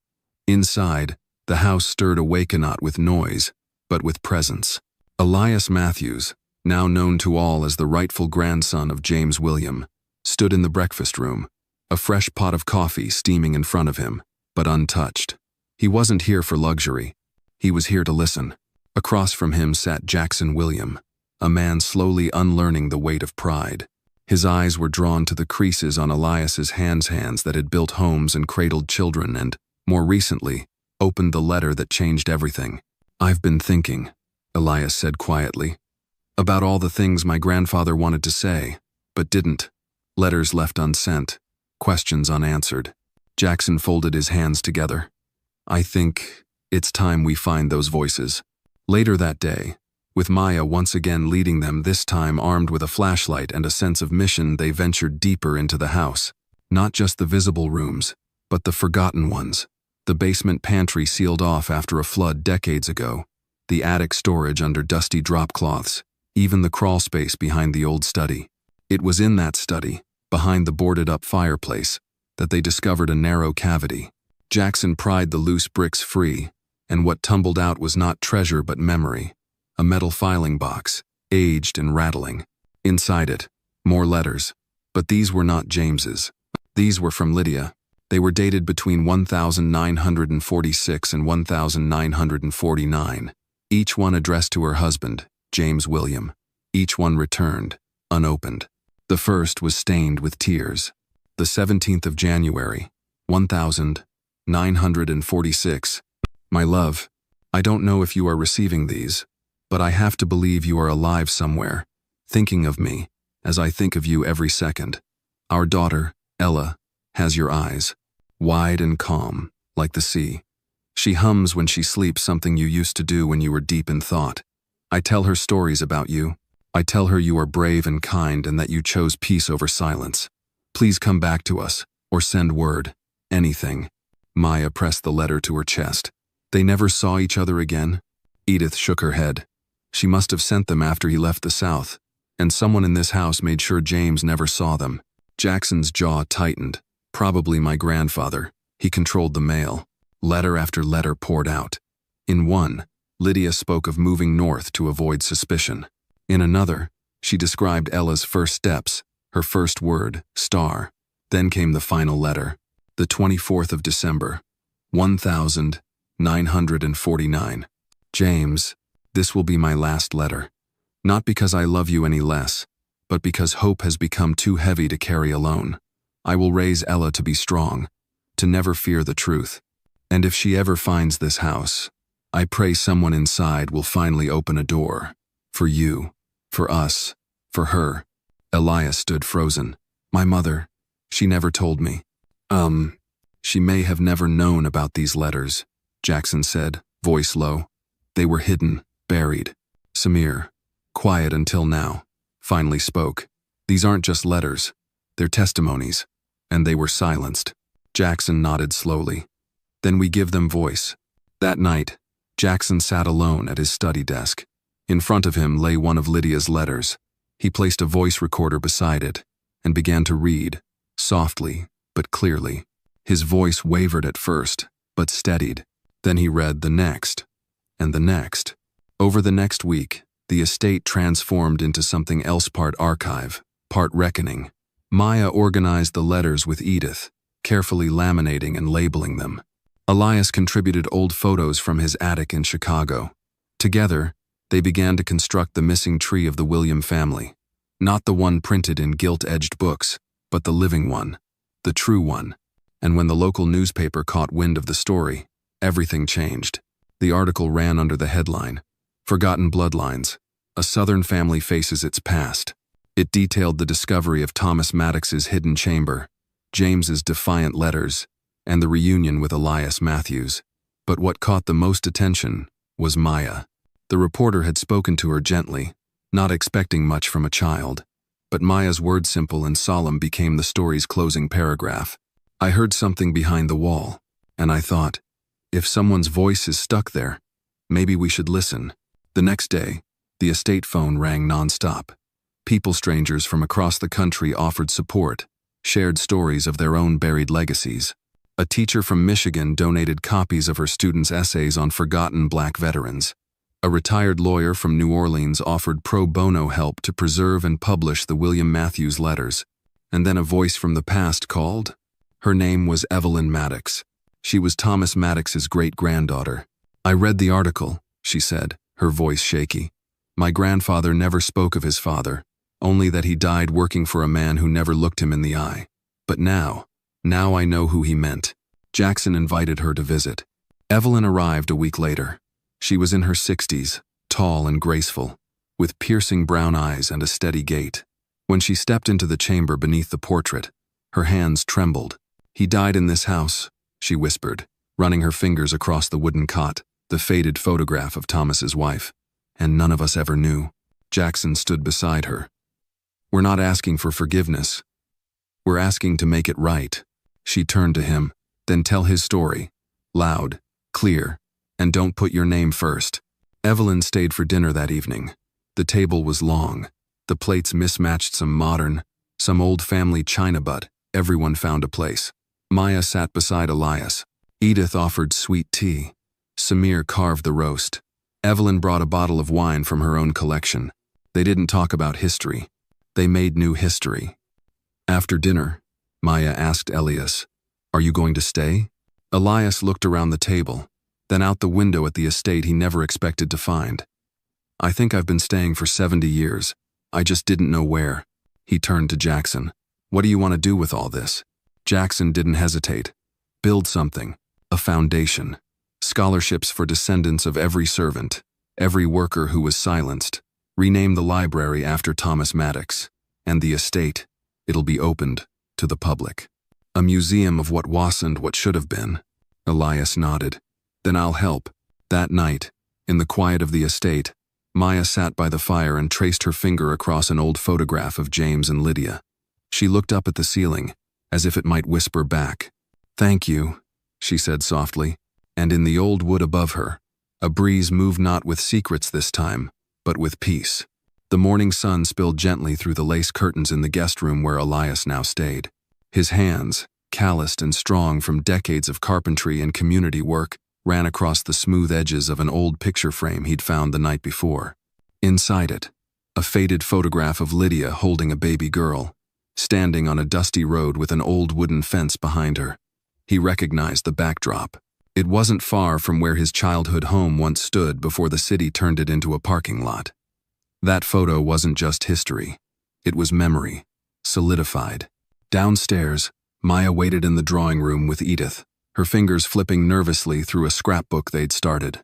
Inside, the house stirred awake not with noise, but with presence. Elias Matthews, now known to all as the rightful grandson of James William, stood in the breakfast room, a fresh pot of coffee steaming in front of him, but untouched. He wasn't here for luxury. He was here to listen. Across from him sat Jackson William, a man slowly unlearning the weight of pride. His eyes were drawn to the creases on Elias's hands that had built homes and cradled children and, more recently, opened the letter that changed everything. "I've been thinking," Elias said quietly, "about all the things my grandfather wanted to say, but didn't. Letters left unsent, questions unanswered." Jackson folded his hands together. "I think it's time we find those voices." Later that day, with Maya once again leading them, this time armed with a flashlight and a sense of mission, they ventured deeper into the house. Not just the visible rooms, but the forgotten ones. The basement pantry sealed off after a flood decades ago, the attic storage under dusty drop cloths, even the crawl space behind the old study. It was in that study, behind the boarded-up fireplace, that they discovered a narrow cavity. Jackson pried the loose bricks free, and what tumbled out was not treasure but memory. A metal filing box, aged and rattling. Inside it, more letters. But these were not James's. These were from Lydia. They were dated between 1946 and 1949, each one addressed to her husband, James William. Each one returned, unopened. The first was stained with tears. The 17th of January, 1946. "My love, I don't know if you are receiving these, but I have to believe you are alive somewhere, thinking of me, as I think of you every second. Our daughter, Ella, has your eyes, wide and calm, like the sea. She hums when she sleeps, something you used to do when you were deep in thought. I tell her stories about you. I tell her you are brave and kind and that you chose peace over silence. Please come back to us, or send word, anything." Maya pressed the letter to her chest. "They never saw each other again?" Edith shook her head. "She must have sent them after he left the South, and someone in this house made sure James never saw them." Jackson's jaw tightened. "Probably my grandfather. He controlled the mail." Letter after letter poured out. In one, Lydia spoke of moving north to avoid suspicion. In another, she described Ella's first steps, her first word, star. Then came the final letter. The 24th of December, 1949. "James, this will be my last letter. Not because I love you any less, but because hope has become too heavy to carry alone. I will raise Ella to be strong, to never fear the truth. And if she ever finds this house, I pray someone inside will finally open a door. For you, for us, for her." Elias stood frozen. "My mother, she never told me." She may have never known about these letters," Jackson said, voice low. "They were hidden, buried." Samir, quiet until now, finally spoke. "These aren't just letters. They're testimonies." And they were silenced. Jackson nodded slowly. "Then we give them voice." That night, Jackson sat alone at his study desk. In front of him lay one of Lydia's letters. He placed a voice recorder beside it and began to read, softly but clearly. His voice wavered at first, but steadied. Then he read the next, and the next. Over the next week, the estate transformed into something else, part archive, part reckoning. Maya organized the letters with Edith, carefully laminating and labeling them. Elias contributed old photos from his attic in Chicago. Together, they began to construct the missing tree of the William family. Not the one printed in gilt-edged books, but the living one, the true one. And when the local newspaper caught wind of the story, everything changed. The article ran under the headline, "Forgotten Bloodlines. A Southern Family Faces Its Past." It detailed the discovery of Thomas Maddox's hidden chamber, James's defiant letters, and the reunion with Elias Matthews. But what caught the most attention was Maya. The reporter had spoken to her gently, not expecting much from a child. But Maya's words, simple and solemn, became the story's closing paragraph. I heard something behind the wall, and I thought, if someone's voice is stuck there, maybe we should listen. The next day, the estate phone rang nonstop. Strangers from across the country offered support, shared stories of their own buried legacies. A teacher from Michigan donated copies of her students' essays on forgotten Black veterans. A retired lawyer from New Orleans offered pro bono help to preserve and publish the William Matthews letters. And then a voice from the past called. Her name was Evelyn Maddox. She was Thomas Maddox's great-granddaughter. I read the article, she said, her voice shaky. My grandfather never spoke of his father, only that he died working for a man who never looked him in the eye. But now I know who he meant. Jackson invited her to visit. Evelyn arrived a week later. She was in her 60s, tall and graceful, with piercing brown eyes and a steady gait. When she stepped into the chamber beneath the portrait, her hands trembled. He died in this house, she whispered, running her fingers across the wooden cot, the faded photograph of Thomas's wife. And none of us ever knew. Jackson stood beside her. We're not asking for forgiveness. We're asking to make it right. She turned to him. Then tell his story. Loud, clear, and don't put your name first. Evelyn stayed for dinner that evening. The table was long. The plates mismatched, some modern, some old family china, but everyone found a place. Maya sat beside Elias. Edith offered sweet tea. Samir carved the roast. Evelyn brought a bottle of wine from her own collection. They didn't talk about history. They made new history. After dinner, Maya asked Elias, "Are you going to stay?" Elias looked around the table, then out the window at the estate he never expected to find. "I think I've been staying for 70 years. I just didn't know where." He turned to Jackson. "What do you want to do with all this?" Jackson didn't hesitate. "Build something. A foundation. Scholarships for descendants of every servant, every worker who was silenced. Rename the library after Thomas Maddox. And the estate, it'll be opened to the public. A museum of what wasn't, what should have been." Elias nodded. "Then I'll help." That night, in the quiet of the estate, Maya sat by the fire and traced her finger across an old photograph of James and Lydia. She looked up at the ceiling, as if it might whisper back. "Thank you," she said softly. And in the old wood above her, a breeze moved not with secrets this time, but with peace. The morning sun spilled gently through the lace curtains in the guest room where Elias now stayed. His hands, calloused and strong from decades of carpentry and community work, ran across the smooth edges of an old picture frame he'd found the night before. Inside it, a faded photograph of Lydia holding a baby girl, standing on a dusty road with an old wooden fence behind her. He recognized the backdrop. It wasn't far from where his childhood home once stood before the city turned it into a parking lot. That photo wasn't just history. It was memory, solidified. Downstairs, Maya waited in the drawing room with Edith, her fingers flipping nervously through a scrapbook they'd started.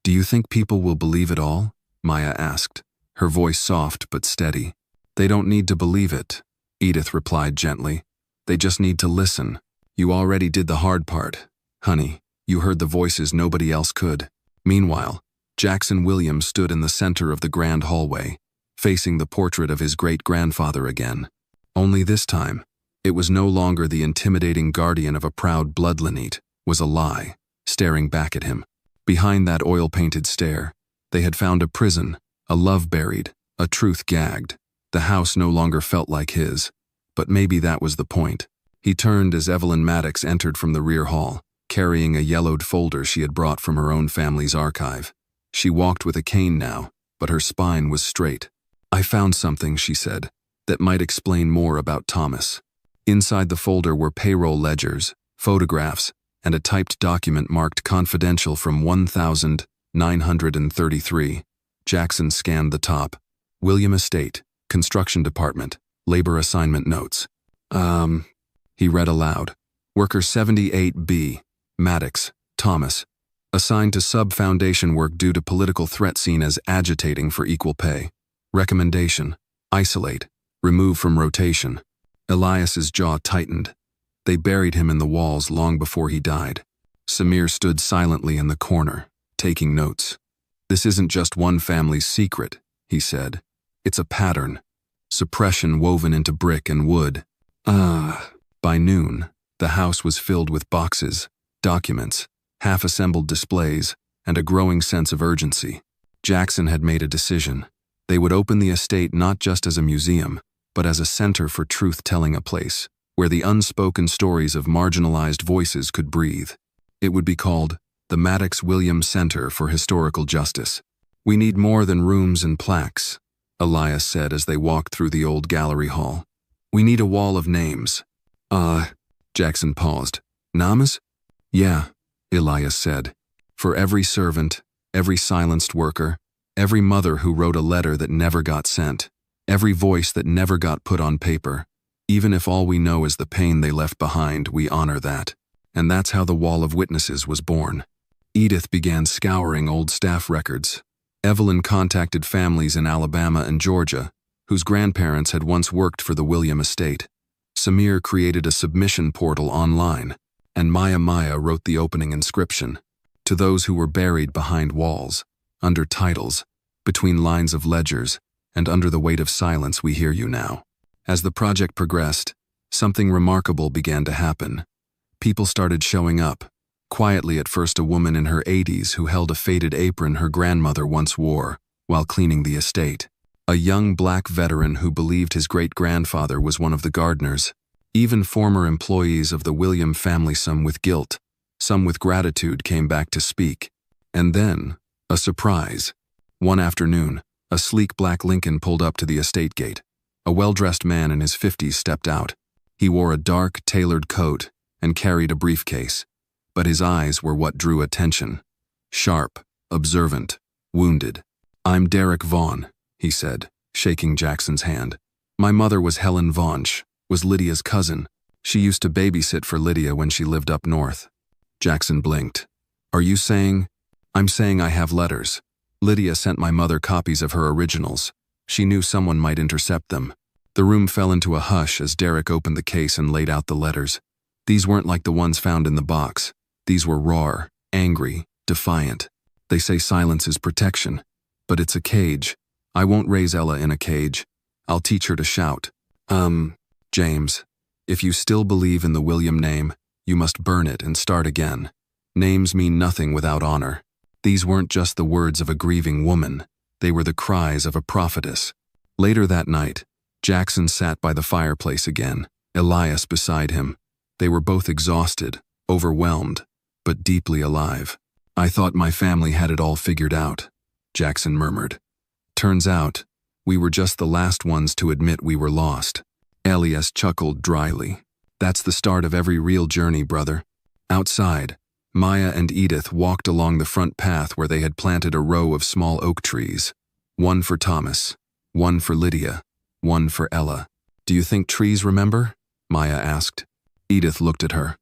"Do you think people will believe it all?" Maya asked, her voice soft but steady. "They don't need to believe it," Edith replied gently. "They just need to listen. You already did the hard part, honey. You heard the voices nobody else could." Meanwhile, Jackson Williams stood in the center of the grand hallway, facing the portrait of his great-grandfather again. Only this time, it was no longer the intimidating guardian of a proud blood lineage, was a lie, staring back at him. Behind that oil-painted stare, they had found a prison, a love buried, a truth gagged. The house no longer felt like his, but maybe that was the point. He turned as Evelyn Maddox entered from the rear hall, carrying a yellowed folder she had brought from her own family's archive. She walked with a cane now, but her spine was straight. "I found something," she said, "that might explain more about Thomas." Inside the folder were payroll ledgers, photographs, and a typed document marked confidential from 1933. Jackson scanned the top. "William Estate, Construction Department, Labor Assignment Notes." He read aloud. "Worker 78B. Maddox, Thomas, assigned to sub-foundation work due to political threat seen as agitating for equal pay. Recommendation: isolate, remove from rotation." Elias's jaw tightened. They buried him in the walls long before he died. Samir stood silently in the corner, taking notes. "This isn't just one family's secret," he said. "It's a pattern. Suppression woven into brick and wood." By noon, the house was filled with boxes, documents, half-assembled displays, and a growing sense of urgency. Jackson had made a decision. They would open the estate not just as a museum, but as a center for truth-telling, a place where the unspoken stories of marginalized voices could breathe. It would be called the Maddox Williams Center for Historical Justice. "We need more than rooms and plaques," Elias said as they walked through the old gallery hall. "We need a wall of names." Jackson paused. "Names?" "Yeah," Elias said. "For every servant, every silenced worker, every mother who wrote a letter that never got sent, every voice that never got put on paper. Even if all we know is the pain they left behind, we honor that." And that's how the Wall of Witnesses was born. Edith began scouring old staff records. Evelyn contacted families in Alabama and Georgia, whose grandparents had once worked for the William estate. Samir created a submission portal online, and Maya wrote the opening inscription. To those who were buried behind walls, under titles, between lines of ledgers, and under the weight of silence, we hear you now. As the project progressed, something remarkable began to happen. People started showing up. Quietly at first, a woman in her 80s who held a faded apron her grandmother once wore while cleaning the estate. A young black veteran who believed his great-grandfather was one of the gardeners. Even former employees of the William family, some with guilt, some with gratitude, came back to speak. And then, a surprise. One afternoon, a sleek black Lincoln pulled up to the estate gate. A well-dressed man in his 50s stepped out. He wore a dark, tailored coat and carried a briefcase. But his eyes were what drew attention. Sharp, observant, wounded. "I'm Derek Vaughn," he said, shaking Jackson's hand. "My mother was Helen Vaughnsh, was Lydia's cousin. She used to babysit for Lydia when she lived up north." Jackson blinked. "Are you saying?" "I'm saying I have letters. Lydia sent my mother copies of her originals. She knew someone might intercept them." The room fell into a hush as Derek opened the case and laid out the letters. These weren't like the ones found in the box. These were raw, angry, defiant. "They say silence is protection, but it's a cage. I won't raise Ella in a cage. I'll teach her to shout. James, if you still believe in the William name, you must burn it and start again. Names mean nothing without honor." These weren't just the words of a grieving woman. They were the cries of a prophetess. Later that night, Jackson sat by the fireplace again, Elias beside him. They were both exhausted, overwhelmed, but deeply alive. "I thought my family had it all figured out," Jackson murmured. "Turns out, we were just the last ones to admit we were lost." Elias chuckled dryly. "That's the start of every real journey, brother." Outside, Maya and Edith walked along the front path where they had planted a row of small oak trees. One for Thomas, one for Lydia, one for Ella. "Do you think trees remember?" Maya asked. Edith looked at her.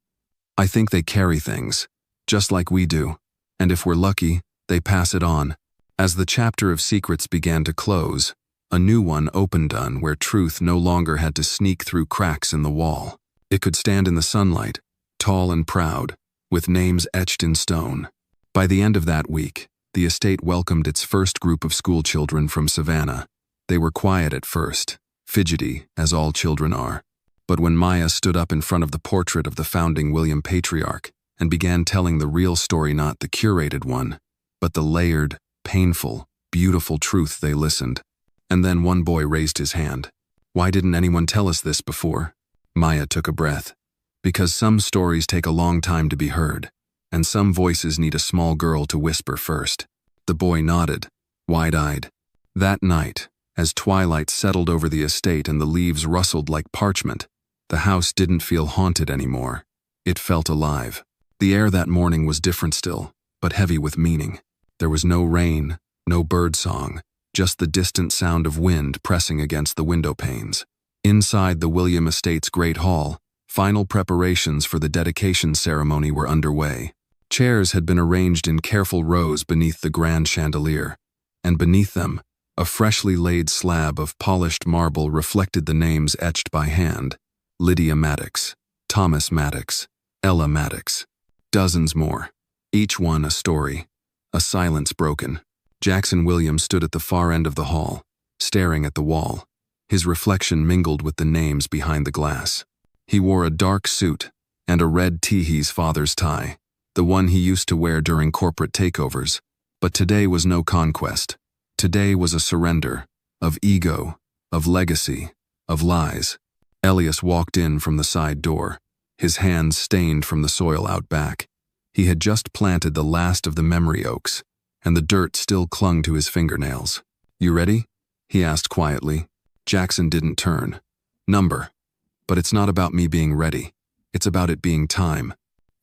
"I think they carry things, just like we do, and if we're lucky, they pass it on." As the chapter of secrets began to close, a new one opened where truth no longer had to sneak through cracks in the wall. It could stand in the sunlight, tall and proud, with names etched in stone. By the end of that week, the estate welcomed its first group of schoolchildren from Savannah. They were quiet at first, fidgety, as all children are. But when Maya stood up in front of the portrait of the founding William patriarch and began telling the real story, not the curated one, but the layered, painful, beautiful truth, they listened. And then one boy raised his hand. "Why didn't anyone tell us this before?" Maya took a breath. "Because some stories take a long time to be heard, and some voices need a small girl to whisper first." The boy nodded, wide-eyed. That night, as twilight settled over the estate and the leaves rustled like parchment, the house didn't feel haunted anymore. It felt alive. The air that morning was different still, but heavy with meaning. There was no rain, no bird song, just the distant sound of wind pressing against the window panes. Inside the William estate's great hall, final preparations for the dedication ceremony were underway. Chairs had been arranged in careful rows beneath the grand chandelier, and beneath them, a freshly laid slab of polished marble reflected the names etched by hand: Lydia Maddox, Thomas Maddox, Ella Maddox. Dozens more, each one a story, a silence broken. Jackson Williams stood at the far end of the hall, staring at the wall. His reflection mingled with the names behind the glass. He wore a dark suit and a red Teehee's father's tie, the one he used to wear during corporate takeovers. But today was no conquest. Today was a surrender, of ego, of legacy, of lies. Elias walked in from the side door, his hands stained from the soil out back. He had just planted the last of the memory oaks, and the dirt still clung to his fingernails. "You ready?" he asked quietly. Jackson didn't turn. "Number. But it's not about me being ready. It's about it being time."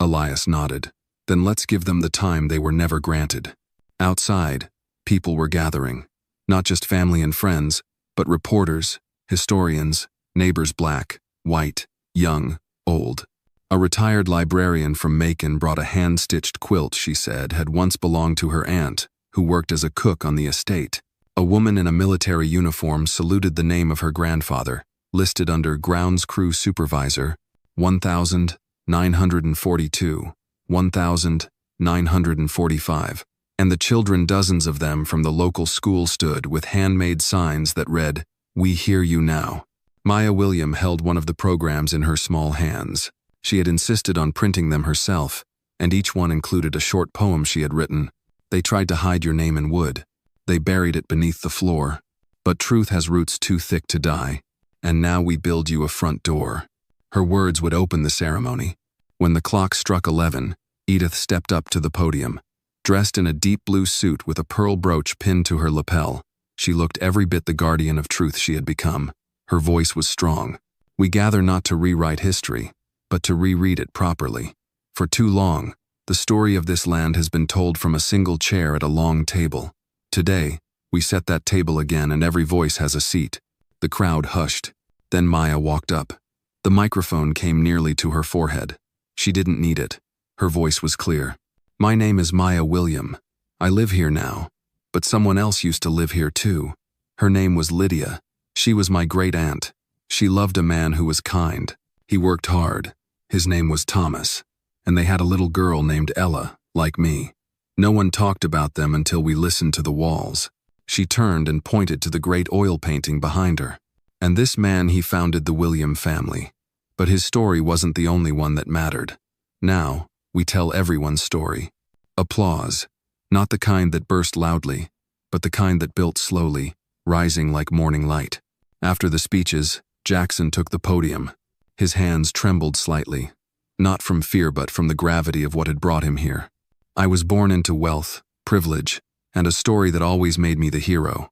Elias nodded. "Then let's give them the time they were never granted." Outside, people were gathering. Not just family and friends, but reporters, historians, neighbors black, white, young, old. A retired librarian from Macon brought a hand-stitched quilt she said had once belonged to her aunt, who worked as a cook on the estate. A woman in a military uniform saluted the name of her grandfather, listed under Grounds Crew Supervisor, 1,942, 1,945. And the children, dozens of them from the local school, stood with handmade signs that read, "We hear you now." Maya William held one of the programs in her small hands. She had insisted on printing them herself, and each one included a short poem she had written. "They tried to hide your name in wood. They buried it beneath the floor. But truth has roots too thick to die, and now we build you a front door." Her words would open the ceremony. When the clock struck 11, Edith stepped up to the podium. Dressed in a deep blue suit with a pearl brooch pinned to her lapel, she looked every bit the guardian of truth she had become. Her voice was strong. "We gather not to rewrite history, but to reread it properly. For too long, the story of this land has been told from a single chair at a long table. Today, we set that table again, and every voice has a seat." The crowd hushed. Then Maya walked up. The microphone came nearly to her forehead. She didn't need it. Her voice was clear. "My name is Maya William. I live here now, but someone else used to live here too. Her name was Lydia. She was my great-aunt. She loved a man who was kind. He worked hard. His name was Thomas. And they had a little girl named Ella, like me. No one talked about them until we listened to the walls." She turned and pointed to the great oil painting behind her. "And this man, he founded the William family. But his story wasn't the only one that mattered. Now, we tell everyone's story." Applause. Not the kind that burst loudly, but the kind that built slowly, rising like morning light. After the speeches, Jackson took the podium. His hands trembled slightly, not from fear but from the gravity of what had brought him here. "I was born into wealth, privilege, and a story that always made me the hero.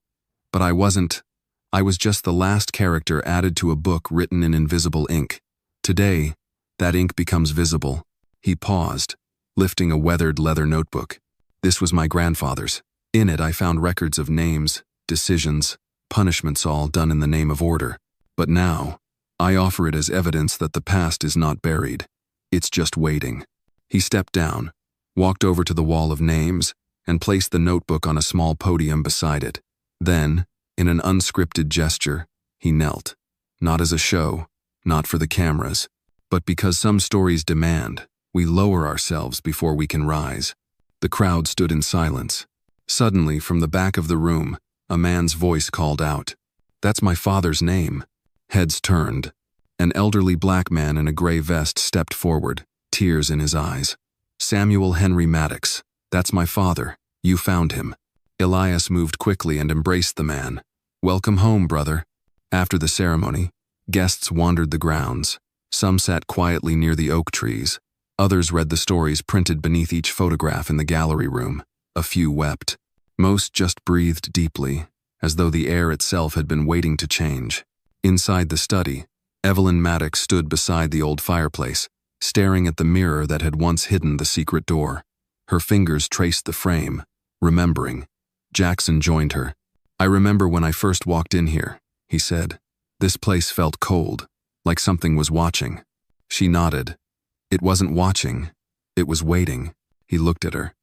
But I wasn't. I was just the last character added to a book written in invisible ink. Today, that ink becomes visible." He paused, lifting a weathered leather notebook. "This was my grandfather's. In it I found records of names, decisions, punishments, all done in the name of order. But now, I offer it as evidence that the past is not buried. It's just waiting." He stepped down, walked over to the wall of names, and placed the notebook on a small podium beside it. Then, in an unscripted gesture, he knelt. Not as a show, not for the cameras, but because some stories demand we lower ourselves before we can rise. The crowd stood in silence. Suddenly, from the back of the room, a man's voice called out, "That's my father's name." Heads turned. An elderly black man in a gray vest stepped forward, tears in his eyes. "Samuel Henry Maddox. That's my father. You found him." Elias moved quickly and embraced the man. "Welcome home, brother." After the ceremony, guests wandered the grounds. Some sat quietly near the oak trees. Others read the stories printed beneath each photograph in the gallery room. A few wept. Most just breathed deeply, as though the air itself had been waiting to change. Inside the study, Evelyn Maddox stood beside the old fireplace, staring at the mirror that had once hidden the secret door. Her fingers traced the frame, remembering. Jackson joined her. "I remember when I first walked in here," he said. "This place felt cold, like something was watching." She nodded. "It wasn't watching. It was waiting." He looked at her.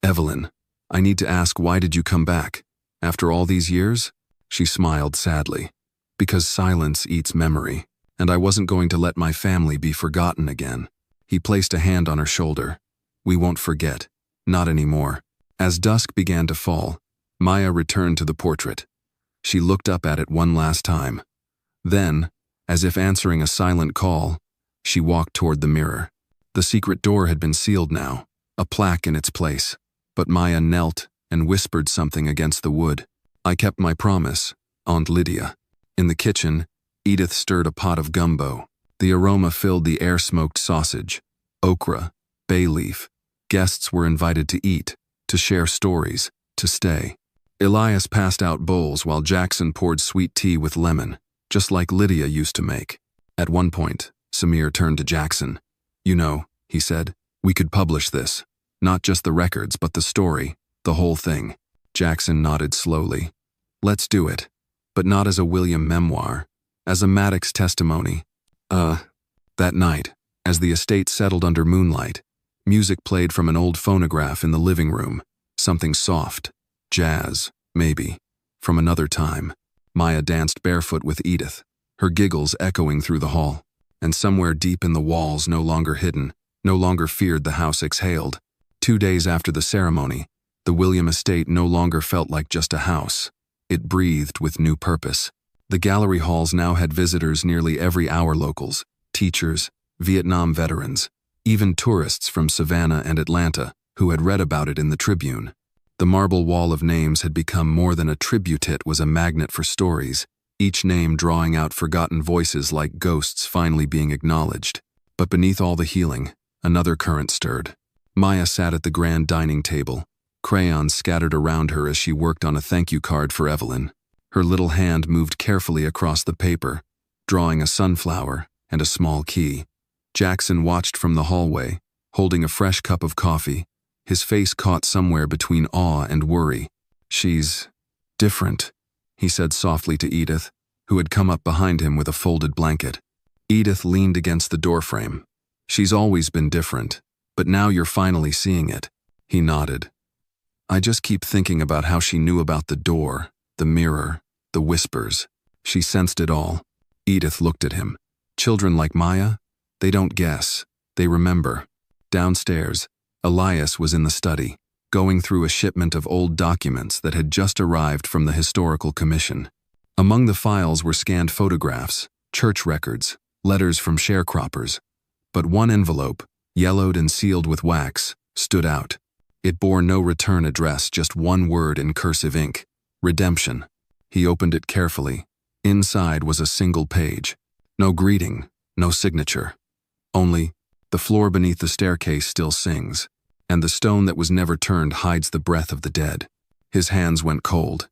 "Evelyn, I need to ask, why did you come back? After all these years?" She smiled sadly. "Because silence eats memory, and I wasn't going to let my family be forgotten again." He placed a hand on her shoulder. "We won't forget. Not anymore." As dusk began to fall, Maya returned to the portrait. She looked up at it one last time. Then, as if answering a silent call, she walked toward the mirror. The secret door had been sealed now, a plaque in its place, but Maya knelt and whispered something against the wood. "I kept my promise, Aunt Lydia." In the kitchen, Edith stirred a pot of gumbo. The aroma filled the air-smoked sausage, okra, bay leaf. Guests were invited to eat, to share stories, to stay. Elias passed out bowls while Jackson poured sweet tea with lemon, just like Lydia used to make. At one point, Samir turned to Jackson. "You know," he said, "we could publish this. Not just the records, but the story, the whole thing." Jackson nodded slowly. "Let's do it. But not as a William memoir, as a Maddox testimony." That night, as the estate settled under moonlight, music played from an old phonograph in the living room, something soft, jazz, maybe, from another time. Maya danced barefoot with Edith, her giggles echoing through the hall, and somewhere deep in the walls, no longer hidden, no longer feared, the house exhaled. 2 days after the ceremony, the William estate no longer felt like just a house. It breathed with new purpose. The gallery halls now had visitors nearly every hour: locals, teachers, Vietnam veterans, even tourists from Savannah and Atlanta who had read about it in the Tribune. The marble wall of names had become more than a tribute, it was a magnet for stories, each name drawing out forgotten voices like ghosts finally being acknowledged. But beneath all the healing, another current stirred. Maya sat at the grand dining table, crayons scattered around her as she worked on a thank you card for Evelyn. Her little hand moved carefully across the paper, drawing a sunflower and a small key. Jackson watched from the hallway, holding a fresh cup of coffee, his face caught somewhere between awe and worry. "She's different," he said softly to Edith, who had come up behind him with a folded blanket. Edith leaned against the doorframe. "She's always been different, but now you're finally seeing it." He nodded. "I just keep thinking about how she knew about the door, the mirror, the whispers. She sensed it all." Edith looked at him. "Children like Maya, they don't guess, they remember." Downstairs, Elias was in the study, going through a shipment of old documents that had just arrived from the Historical Commission. Among the files were scanned photographs, church records, letters from sharecroppers. But one envelope, yellowed and sealed with wax, stood out. It bore no return address, just one word in cursive ink: redemption. He opened it carefully. Inside was a single page. No greeting, no signature. Only, "The floor beneath the staircase still sings, and the stone that was never turned hides the breath of the dead." His hands went cold.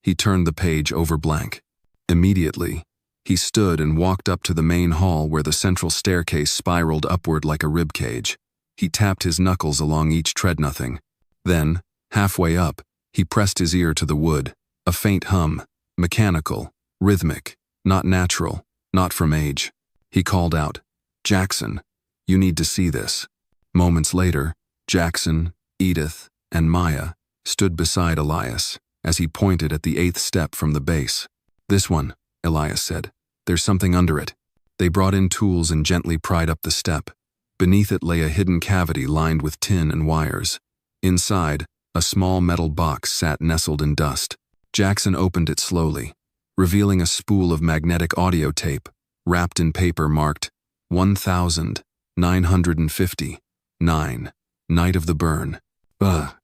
He turned the page over blank. Immediately, he stood and walked up to the main hall where the central staircase spiraled upward like a rib cage. He tapped his knuckles along each tread. Nothing. Then, halfway up, he pressed his ear to the wood. A faint hum, mechanical, rhythmic, not natural, not from age. He called out, "Jackson, you need to see this." Moments later, Jackson, Edith, and Maya stood beside Elias as he pointed at the 8th step from the base. "This one," Elias said. "There's something under it." They brought in tools and gently pried up the step. Beneath it lay a hidden cavity lined with tin and wires. Inside, a small metal box sat nestled in dust. Jackson opened it slowly, revealing a spool of magnetic audio tape, wrapped in paper marked 1959, Night of the Burn. "Ugh."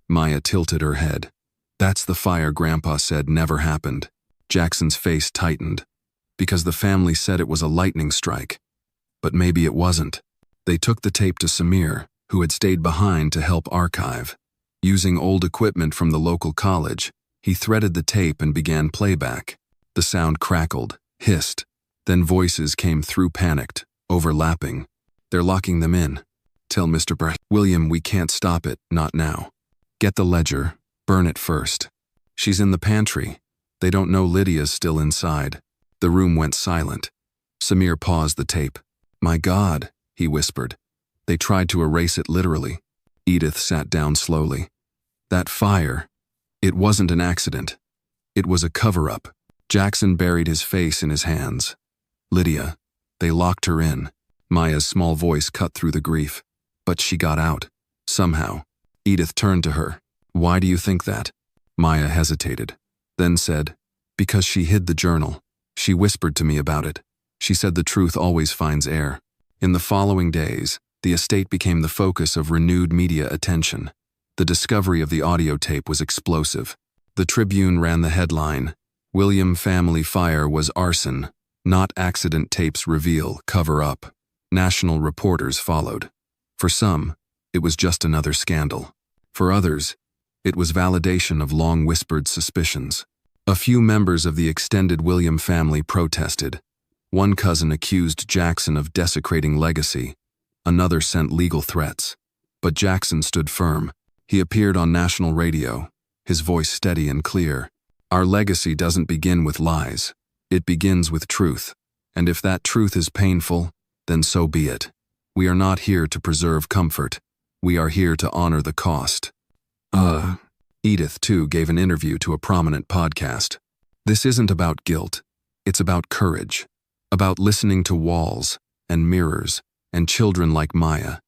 Maya tilted her head. "That's the fire Grandpa said never happened." Jackson's face tightened, because the family said it was a lightning strike. But maybe it wasn't. They took the tape to Samir, who had stayed behind to help archive. Using old equipment from the local college, he threaded the tape and began playback. The sound crackled, hissed, then voices came through, panicked, overlapping. "They're locking them in. Tell Mr. William we can't stop it, not now. Get the ledger, burn it first. She's in the pantry. They don't know Lydia's still inside." The room went silent. Samir paused the tape. "My God," he whispered. "They tried to erase it literally." Edith sat down slowly. "That fire, it wasn't an accident. It was a cover-up." Jackson buried his face in his hands. "Lydia, they locked her in." Maya's small voice cut through the grief. "But she got out. Somehow." Edith turned to her. "Why do you think that?" Maya hesitated, then said, "Because she hid the journal. She whispered to me about it. She said the truth always finds air." In the following days, the estate became the focus of renewed media attention. The discovery of the audio tape was explosive. The Tribune ran the headline, "William family fire was arson, not accident tapes reveal cover-up." National reporters followed. For some, it was just another scandal. For others, it was validation of long-whispered suspicions. A few members of the extended William family protested. One cousin accused Jackson of desecrating legacy. Another sent legal threats. But Jackson stood firm. He appeared on national radio, his voice steady and clear. "Our legacy doesn't begin with lies. It begins with truth. And if that truth is painful, then so be it. We are not here to preserve comfort. We are here to honor the cost." Edith, too, gave an interview to a prominent podcast. "This isn't about guilt. It's about courage. About listening to walls and mirrors and children like Maya.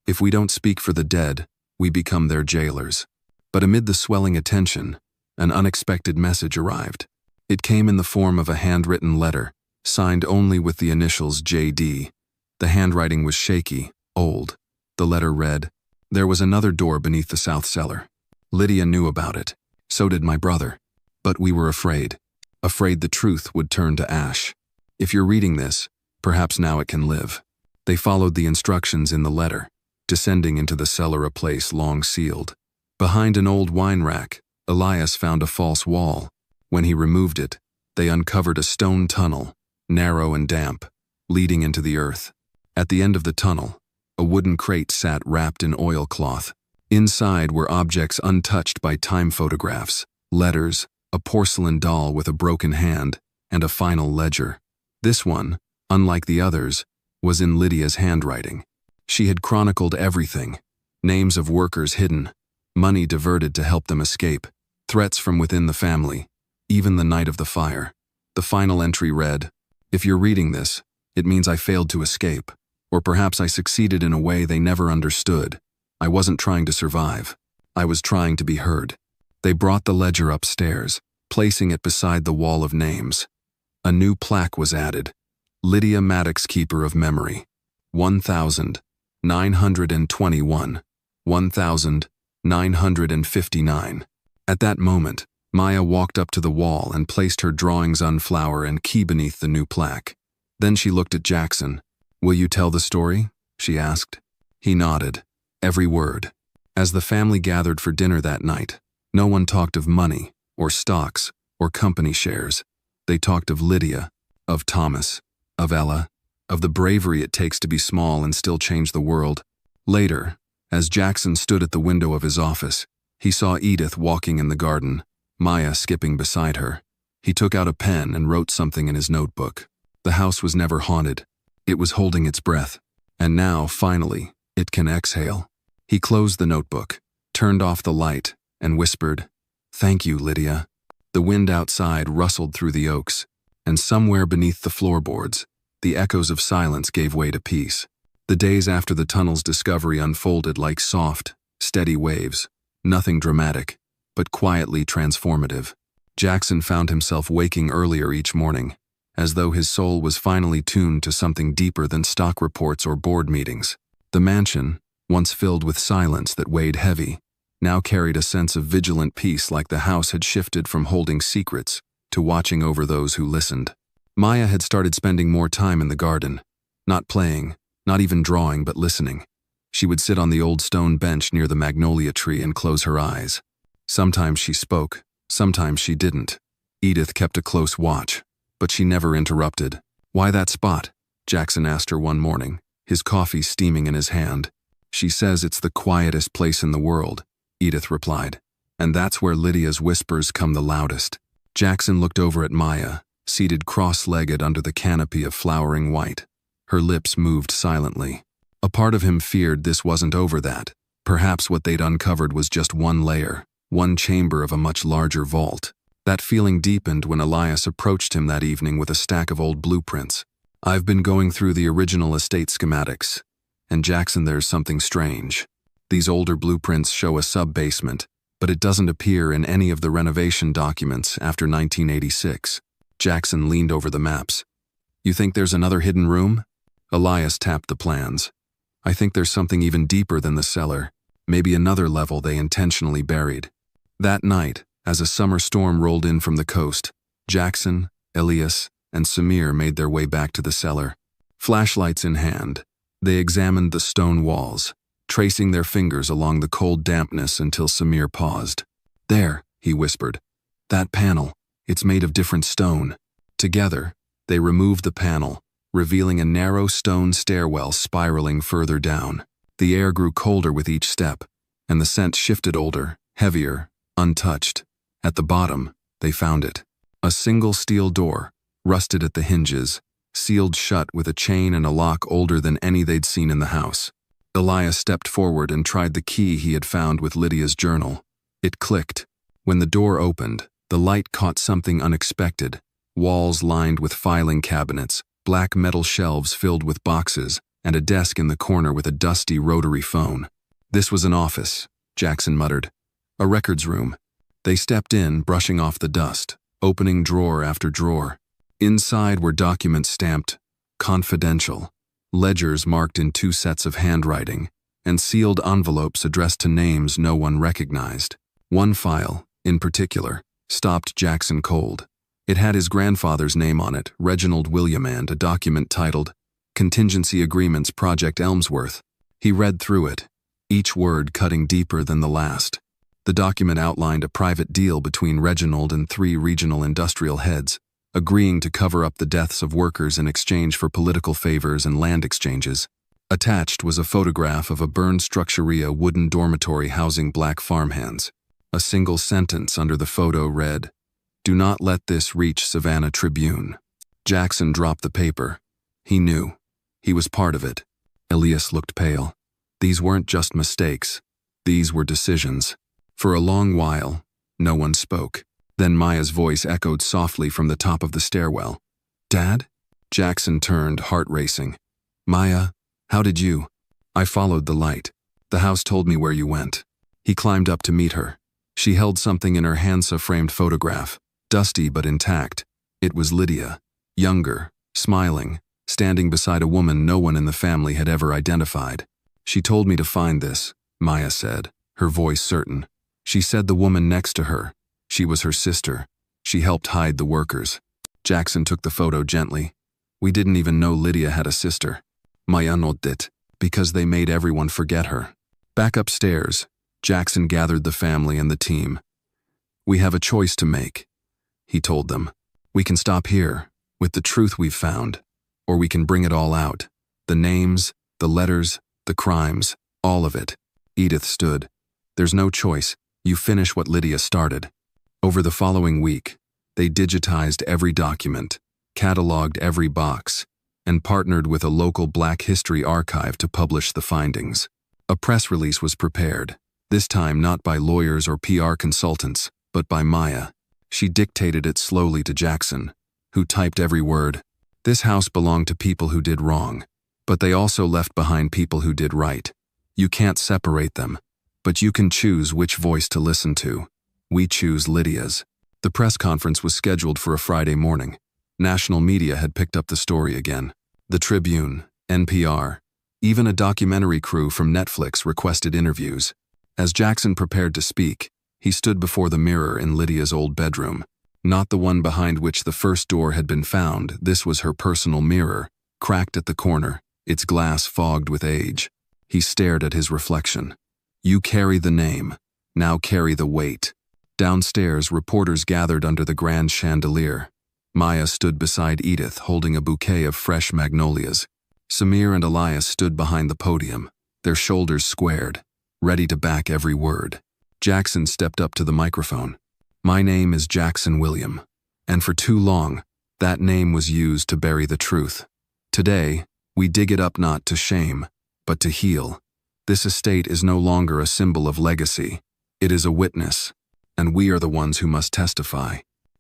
If we don't speak for the dead, we become their jailers." But amid the swelling attention, an unexpected message arrived. It came in the form of a handwritten letter, signed only with the initials JD. The handwriting was shaky, old. The letter read, "There was another door beneath the south cellar. Lydia knew about it. So did my brother. But we were afraid. Afraid the truth would turn to ash. If you're reading this, perhaps now it can live." They followed the instructions in the letter, descending into the cellar, a place long sealed. Behind an old wine rack, Elias found a false wall. When he removed it, they uncovered a stone tunnel, narrow and damp, leading into the earth. At the end of the tunnel, a wooden crate sat wrapped in oilcloth. Inside were objects untouched by time photographs, letters, a porcelain doll with a broken hand, and a final ledger. This one, unlike the others, was in Lydia's handwriting. She had chronicled everything: names of workers hidden, money diverted to help them escape, threats from within the family, even the night of the fire. The final entry read, "If you're reading this, it means I failed to escape, or perhaps I succeeded in a way they never understood. I wasn't trying to survive. I was trying to be heard." They brought the ledger upstairs, placing it beside the wall of names. A new plaque was added. Lydia Maddox, keeper of memory. 1,921. 1,959. At that moment, Maya walked up to the wall and placed her drawings on flower and key beneath the new plaque. Then she looked at Jackson. "Will you tell the story?" she asked. He nodded. Every word. As the family gathered for dinner that night, no one talked of money, or stocks, or company shares. They talked of Lydia, of Thomas, of Ella, of the bravery it takes to be small and still change the world. Later, as Jackson stood at the window of his office, he saw Edith walking in the garden, Maya skipping beside her. He took out a pen and wrote something in his notebook. The house was never haunted. It was holding its breath. And now, finally, it can exhale. He closed the notebook, turned off the light, and whispered, "Thank you, Lydia." The wind outside rustled through the oaks, and somewhere beneath the floorboards, the echoes of silence gave way to peace. The days after the tunnel's discovery unfolded like soft, steady waves, nothing dramatic, but quietly transformative. Jackson found himself waking earlier each morning, as though his soul was finally tuned to something deeper than stock reports or board meetings. The mansion, once filled with silence that weighed heavy, now carried a sense of vigilant peace, like the house had shifted from holding secrets to watching over those who listened. Maya had started spending more time in the garden, not playing, not even drawing, but listening. She would sit on the old stone bench near the magnolia tree and close her eyes. Sometimes she spoke, sometimes she didn't. Edith kept a close watch, but she never interrupted. "Why that spot?" Jackson asked her one morning, his coffee steaming in his hand. "She says it's the quietest place in the world," Edith replied. "And that's where Lydia's whispers come the loudest." Jackson looked over at Maya, seated cross-legged under the canopy of flowering white. Her lips moved silently. A part of him feared this wasn't over, that perhaps what they'd uncovered was just one layer, one chamber of a much larger vault. That feeling deepened when Elias approached him that evening with a stack of old blueprints. "I've been going through the original estate schematics, and Jackson, there's something strange. These older blueprints show a sub-basement, but it doesn't appear in any of the renovation documents after 1986. Jackson leaned over the maps. You think there's another hidden room? Elias tapped the plans. I think there's something even deeper than the cellar, maybe another level they intentionally buried. That night, as a summer storm rolled in from the coast, Jackson, Elias, and Samir made their way back to the cellar. Flashlights in hand, they examined the stone walls, tracing their fingers along the cold dampness until Samir paused. There, he whispered. That panel, it's made of different stone. Together, they removed the panel, revealing a narrow stone stairwell spiraling further down. The air grew colder with each step, and the scent shifted older, heavier, untouched. At the bottom, they found it. A single steel door, rusted at the hinges, sealed shut with a chain and a lock older than any they'd seen in the house. Elias stepped forward and tried the key he had found with Lydia's journal. It clicked. When the door opened, the light caught something unexpected. Walls lined with filing cabinets, black metal shelves filled with boxes, and a desk in the corner with a dusty rotary phone. This was an office, Jackson muttered. A records room. They stepped in, brushing off the dust, opening drawer after drawer. Inside were documents stamped confidential, ledgers marked in 2 sets of handwriting, and sealed envelopes addressed to names no one recognized. One file, in particular, stopped Jackson cold. It had his grandfather's name on it, Reginald William, and a document titled Contingency Agreements Project Elmsworth. He read through it, each word cutting deeper than the last. The document outlined a private deal between Reginald and 3 regional industrial heads, agreeing to cover up the deaths of workers in exchange for political favors and land exchanges. Attached was a photograph of a burned structuria wooden dormitory housing black farmhands. A single sentence under the photo read, "Do not let this reach Savannah Tribune." Jackson dropped the paper. He knew. He was part of it. Elias looked pale. These weren't just mistakes. These were decisions. For a long while, no one spoke. Then Maya's voice echoed softly from the top of the stairwell. "Dad?" Jackson turned, heart racing. "Maya, how did you?" "I followed the light. The house told me where you went." He climbed up to meet her. She held something in her Hansa-framed photograph, dusty but intact. It was Lydia, younger, smiling, standing beside a woman no one in the family had ever identified. "She told me to find this," Maya said, her voice certain. She said the woman next to her. She was her sister. She helped hide the workers. Jackson took the photo gently. "We didn't even know Lydia had a sister." Maya nodded, because they made everyone forget her. Back upstairs, Jackson gathered the family and the team. "We have a choice to make," he told them. "We can stop here, with the truth we've found, or we can bring it all out. The names, the letters, the crimes, all of it." Edith stood. "There's no choice. You finish what Lydia started." Over the following week, they digitized every document, cataloged every box, and partnered with a local Black History archive to publish the findings. A press release was prepared, this time not by lawyers or PR consultants, but by Maya. She dictated it slowly to Jackson, who typed every word. This house belonged to people who did wrong, but they also left behind people who did right. You can't separate them, but you can choose which voice to listen to. We choose Lydia's. The press conference was scheduled for a Friday morning. National media had picked up the story again. The Tribune, NPR, even a documentary crew from Netflix requested interviews. As Jackson prepared to speak, he stood before the mirror in Lydia's old bedroom. Not the one behind which the first door had been found. This was her personal mirror, cracked at the corner, its glass fogged with age. He stared at his reflection. "You carry the name. Now carry the weight." Downstairs, reporters gathered under the grand chandelier. Maya stood beside Edith, holding a bouquet of fresh magnolias. Samir and Elias stood behind the podium, their shoulders squared, ready to back every word. Jackson stepped up to the microphone. "My name is Jackson William, and for too long, that name was used to bury the truth. Today, we dig it up not to shame, but to heal. This estate is no longer a symbol of legacy. It is a witness, and we are the ones who must testify."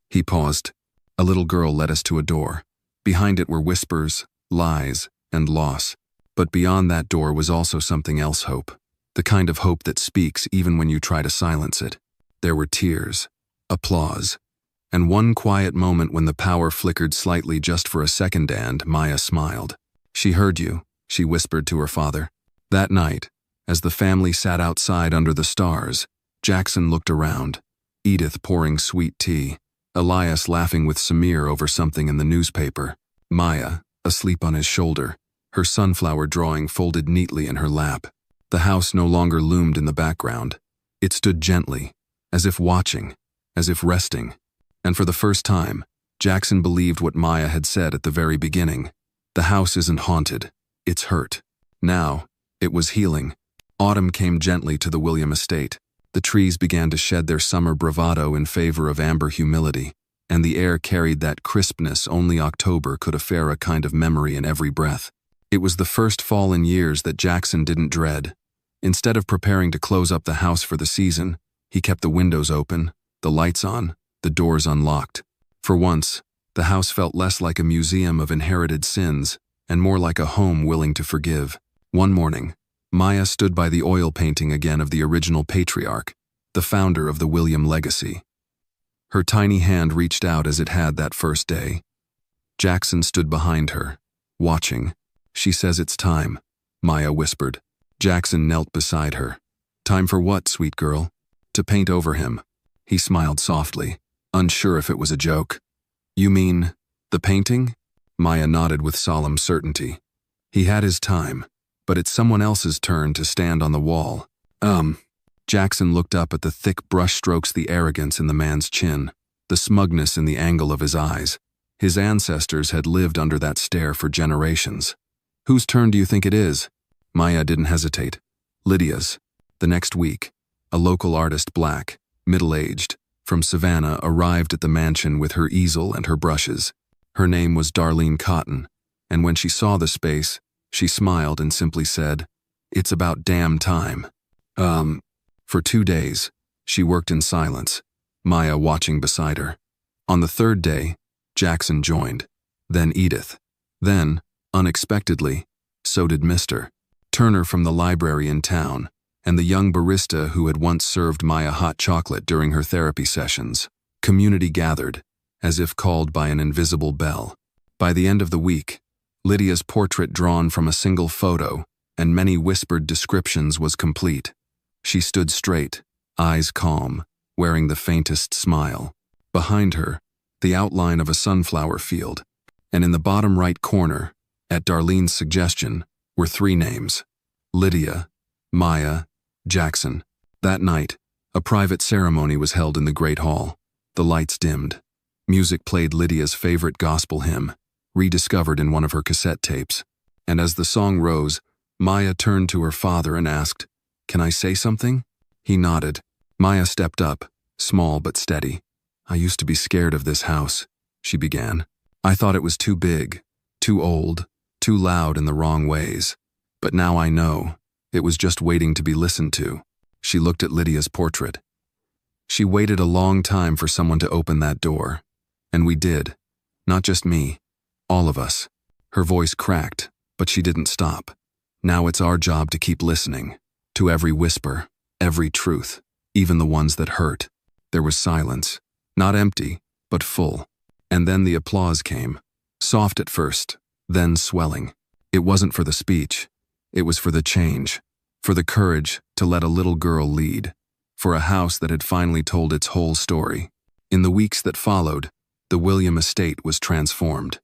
He paused. A little girl led us to a door. Behind it were whispers, lies, and loss. But beyond that door was also something else: hope. The kind of hope that speaks even when you try to silence it. There were tears, applause, and one quiet moment when the power flickered slightly just for a second and Maya smiled. "She heard you," she whispered to her father. That night, as the family sat outside under the stars, Jackson looked around, Edith pouring sweet tea, Elias laughing with Samir over something in the newspaper, Maya, asleep on his shoulder, her sunflower drawing folded neatly in her lap. The house no longer loomed in the background. It stood gently, as if watching, as if resting. And for the first time, Jackson believed what Maya had said at the very beginning. The house isn't haunted, it's hurt. Now, it was healing. Autumn came gently to the William estate. The trees began to shed their summer bravado in favor of amber humility, and the air carried that crispness only October could affair a kind of memory in every breath. It was the first fall in years that Jackson didn't dread. Instead of preparing to close up the house for the season, he kept the windows open, the lights on, the doors unlocked. For once, the house felt less like a museum of inherited sins and more like a home willing to forgive. One morning, Maya stood by the oil painting again of the original patriarch, the founder of the William legacy. Her tiny hand reached out as it had that first day. Jackson stood behind her, watching. "She says it's time," Maya whispered. Jackson knelt beside her. "Time for what, sweet girl?" "To paint over him." He smiled softly, unsure if it was a joke. "You mean, the painting?" Maya nodded with solemn certainty. "He had his time, but it's someone else's turn to stand on the wall." Jackson looked up at the thick brushstrokes, the arrogance in the man's chin, the smugness in the angle of his eyes. His ancestors had lived under that stare for generations. "Whose turn do you think it is?" Maya didn't hesitate. "Lydia's." The next week, a local artist, black, middle-aged, from Savannah, arrived at the mansion with her easel and her brushes. Her name was Darlene Cotton, and when she saw the space, she smiled and simply said, "It's about damn time." For 2 days, she worked in silence, Maya watching beside her. On the third day, Jackson joined, then Edith. Then, unexpectedly, so did Mr. Turner from the library in town, and the young barista who had once served Maya hot chocolate during her therapy sessions. Community gathered, as if called by an invisible bell. By the end of the week, Lydia's portrait drawn from a single photo and many whispered descriptions was complete. She stood straight, eyes calm, wearing the faintest smile. Behind her, the outline of a sunflower field, and in the bottom right corner, at Darlene's suggestion, were 3 names: Lydia, Maya, Jackson. That night, a private ceremony was held in the Great Hall. The lights dimmed. Music played Lydia's favorite gospel hymn, rediscovered in one of her cassette tapes. And as the song rose, Maya turned to her father and asked, "Can I say something?" He nodded. Maya stepped up, small but steady. "I used to be scared of this house," she began. "I thought it was too big, too old, too loud in the wrong ways. But now I know, it was just waiting to be listened to." She looked at Lydia's portrait. "She waited a long time for someone to open that door. And we did. Not just me. All of us." Her voice cracked, but she didn't stop. "Now it's our job to keep listening. To every whisper, every truth, even the ones that hurt." There was silence. Not empty, but full. And then the applause came. Soft at first, then swelling. It wasn't for the speech. It was for the change. For the courage to let a little girl lead. For a house that had finally told its whole story. In the weeks that followed, the William estate was transformed.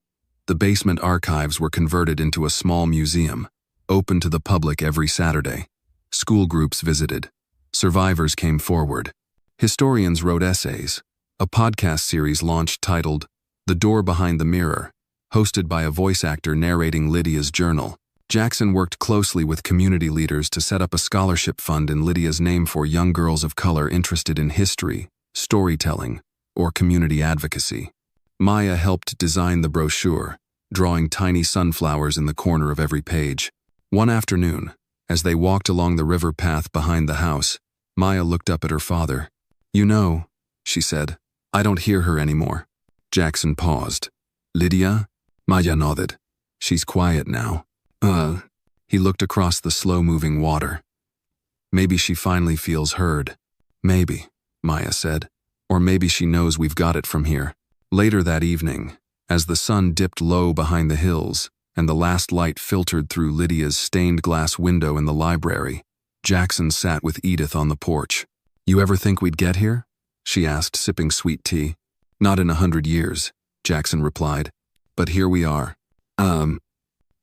The basement archives were converted into a small museum, open to the public every Saturday. School groups visited. Survivors came forward. Historians wrote essays. A podcast series launched titled The Door Behind the Mirror, hosted by a voice actor narrating Lydia's journal. Jackson worked closely with community leaders to set up a scholarship fund in Lydia's name for young girls of color interested in history, storytelling, or community advocacy. Maya helped design the brochure, drawing tiny sunflowers in the corner of every page. One afternoon, as they walked along the river path behind the house, Maya looked up at her father. "You know," she said, "I don't hear her anymore." Jackson paused. "Lydia?" Maya nodded. "She's quiet now." He looked across the slow-moving water. "Maybe she finally feels heard." "Maybe," Maya said. Or maybe she knows we've got it from here. Later that evening, as the sun dipped low behind the hills and the last light filtered through Lydia's stained glass window in the library, Jackson sat with Edith on the porch. You ever think we'd get here? She asked, sipping sweet tea. Not in 100 years, Jackson replied. But here we are.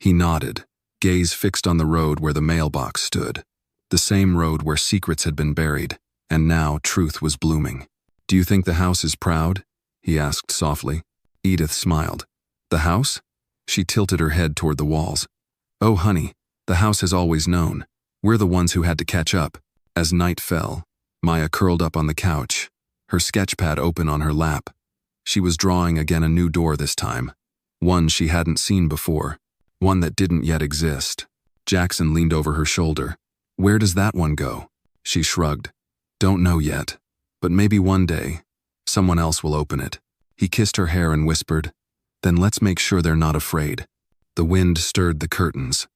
He nodded, gaze fixed on the road where the mailbox stood. The same road where secrets had been buried, and now truth was blooming. Do you think the house is proud? He asked softly. Edith smiled. The house? She tilted her head toward the walls. Oh, honey, the house has always known. We're the ones who had to catch up. As night fell, Maya curled up on the couch, her sketchpad open on her lap. She was drawing again, a new door this time. One she hadn't seen before. One that didn't yet exist. Jackson leaned over her shoulder. Where does that one go? She shrugged. Don't know yet, but maybe one day, someone else will open it. He kissed her hair and whispered, Then let's make sure they're not afraid. The wind stirred the curtains.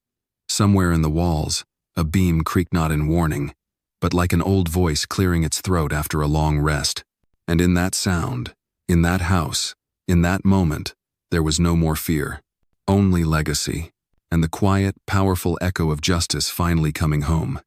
Somewhere in the walls, a beam creaked, not in warning, but like an old voice clearing its throat after a long rest. And in that sound, in that house, in that moment, there was no more fear. Only legacy, and the quiet, powerful echo of justice finally coming home.